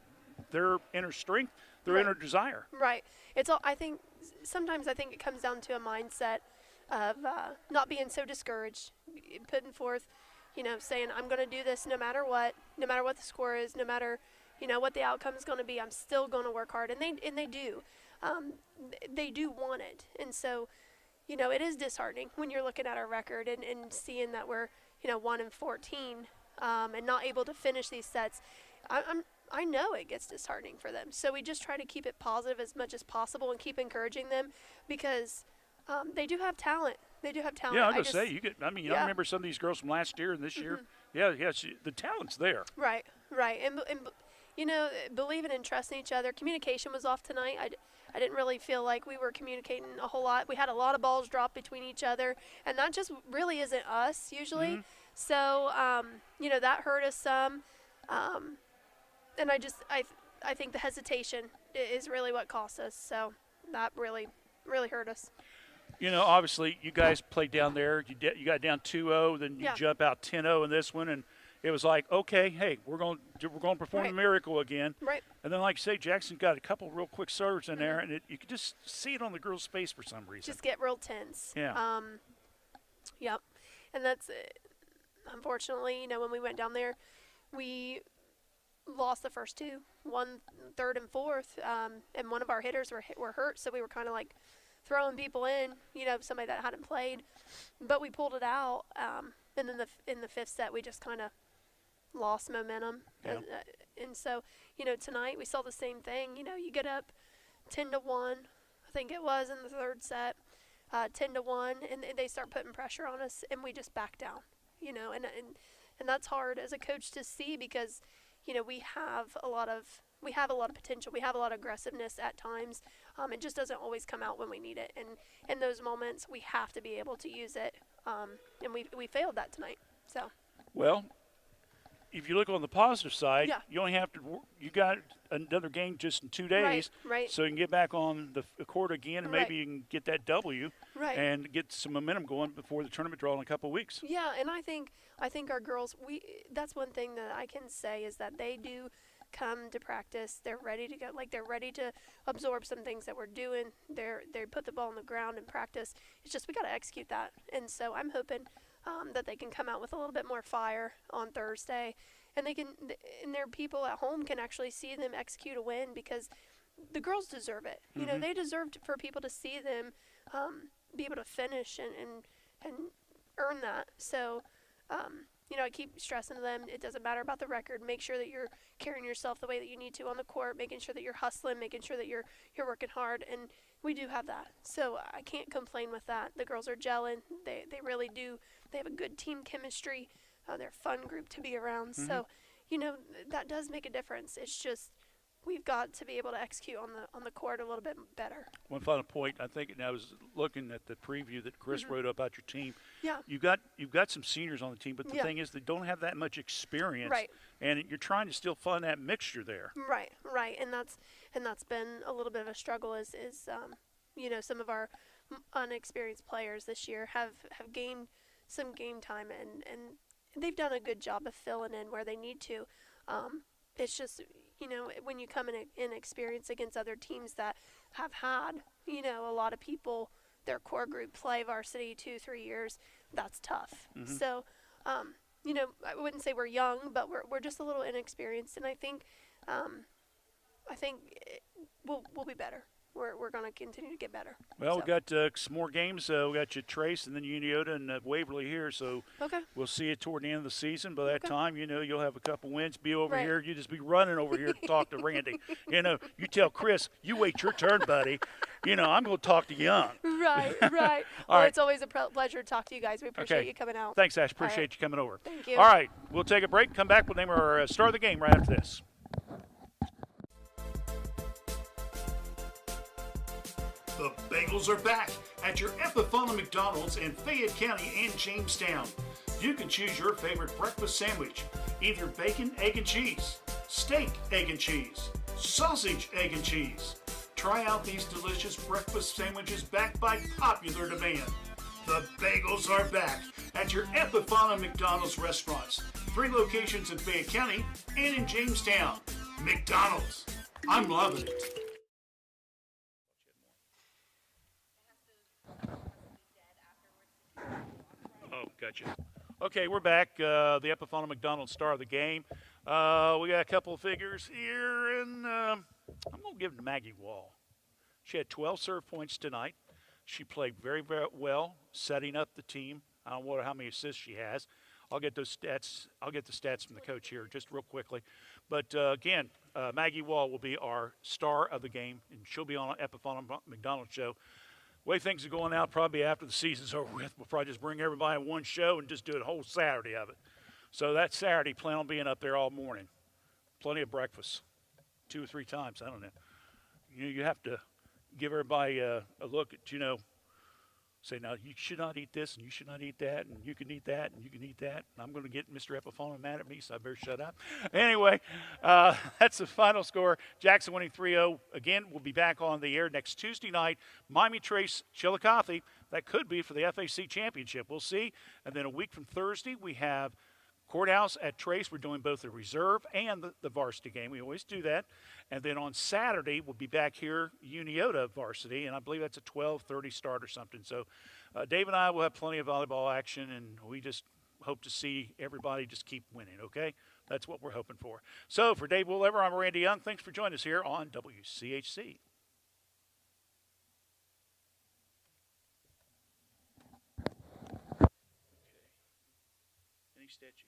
their inner strength, their inner desire? Right. It's all. I think sometimes it comes down to a mindset of not being so discouraged, putting forth, saying I'm going to do this no matter what the score is, no matter what the outcome is going to be. I'm still going to work hard, and they do. They do want it, and so it is disheartening when you're looking at our record and seeing that we're 1-14 and not able to finish these sets. I know it gets disheartening for them, so we just try to keep it positive as much as possible and keep encouraging them because they do have talent. They do have talent. Yeah, I was going to say I remember some of these girls from last year and this year. Yeah, the talent's there. Right, and believing and trusting each other. Communication was off tonight. I didn't really feel like we were communicating a whole lot. We had a lot of balls dropped between each other, and that just really isn't us usually. Mm-hmm. So, that hurt us some. And I think the hesitation is really what cost us. So that really, really hurt us. Obviously, you guys played down there. You got down 2-0, then you jump out 10-0 in this one, and it was like, okay, hey, we're going to perform a miracle again. Right. And then, like you say, Jackson got a couple real quick serves in there, and you could just see it on the girls' face for some reason. Just get real tense. Yeah. Yep. And that's unfortunately, when we went down there, we lost the first two, one third and fourth, and one of our hitters were hurt, so we were kind of like throwing people in, somebody that hadn't played, but we pulled it out, and then in the fifth set we just kind of lost momentum. Yeah. And so tonight we saw the same thing. You get up 10-1, I think it was in the third set, 10-1, and they start putting pressure on us, and we just back down. And that's hard as a coach to see because we have a lot of potential. We have a lot of aggressiveness at times. It just doesn't always come out when we need it. And in those moments, we have to be able to use it. And we failed that tonight. So. Well, if you look on the positive side, Yeah. you only have to. You got another game just in 2 days, Right. so you can get back on the court again, and maybe you can get that W, Right. and get some momentum going before the tournament draw in a couple of weeks. Yeah, and I think our girls, that's one thing that I can say is that they do come to practice. They're ready to go. Like, they're ready to absorb some things that we're doing. They put the ball on the ground and practice. It's just we got to execute that. And so I'm hoping that they can come out with a little bit more fire on Thursday, and their people at home can actually see them execute a win because the girls deserve it. Mm-hmm. They deserve for people to see them be able to finish and earn that. So. I keep stressing to them, it doesn't matter about the record. Make sure that you're carrying yourself the way that you need to on the court, making sure that you're hustling, making sure that you're working hard, and we do have that. So I can't complain with that. The girls are gelling. They really do. They have a good team chemistry. They're a fun group to be around. Mm-hmm. So, that does make a difference. It's just we've got to be able to execute on the court a little bit better. One final point, I think, and I was looking at the preview that Chris wrote about your team. Yeah. You've got some seniors on the team, but the thing is they don't have that much experience. Right. And you're trying to still find that mixture there. Right. And that's been a little bit of a struggle is some of our unexperienced players this year have gained some game time and they've done a good job of filling in where they need to. It's just, when you come in experience against other teams that have had, a lot of people, their core group play varsity 2-3 years, that's tough. Mm-hmm. So, I wouldn't say we're young, but we're just a little inexperienced. And I think I think we'll be better. We're going to continue to get better. Well, we got some more games. We got you at Trace and then Uniota and Waverly here. So we'll see you toward the end of the season. By that time, you'll have a couple wins. Be over here. You just be running over here to talk to Randy. You tell Chris, you wait your turn, buddy. I'm going to talk to Young. Right. Well, it's always a pleasure to talk to you guys. We appreciate you coming out. Thanks, Ash. Appreciate you coming over. Thank you. All right. We'll take a break. Come back. We'll name our star of the game right after this. The bagels are back at your Epifana McDonald's in Fayette County and Jamestown. You can choose your favorite breakfast sandwich, either bacon, egg, and cheese, steak, egg, and cheese, sausage, egg, and cheese. Try out these delicious breakfast sandwiches backed by popular demand. The bagels are back at your Epifana McDonald's restaurants. 3 locations in Fayette County and in Jamestown. McDonald's. I'm loving it. Oh, gotcha. Okay, we're back. The Epifana McDonald's star of the game. We got a couple of figures here, and I'm going to give it to Maggie Wall. She had 12 serve points tonight. She played very, very well, setting up the team. I don't know how many assists she has. I'll get those stats. I'll get the stats from the coach here just real quickly. But again, Maggie Wall will be our star of the game, and she'll be on Epifana McDonald's show. The way things are going out, probably after the season's over with, we'll probably just bring everybody in one show and just do a whole Saturday of it. So that Saturday, plan on being up there all morning. Plenty of breakfast, 2 or 3 times. I don't know. You have to give everybody a look at, say, now, you should not eat this, and you should not eat that, and you can eat that, and you can eat that. And I'm going to get Mr. Epifana mad at me, so I better shut up. Anyway, that's the final score. Jackson winning 3-0. Again, we'll be back on the air next Tuesday night. Miami Trace, Chillicothe. That could be for the FAC Championship. We'll see. And then a week from Thursday, we have Courthouse at Trace. We're doing both the reserve and the varsity game. We always do that. And then on Saturday, we'll be back here, Uniota varsity, and I believe that's a 12:30 start or something. So Dave and I will have plenty of volleyball action, and we just hope to see everybody just keep winning, okay? That's what we're hoping for. So for Dave Woollever, I'm Randy Young. Thanks for joining us here on WCHC. Any statue?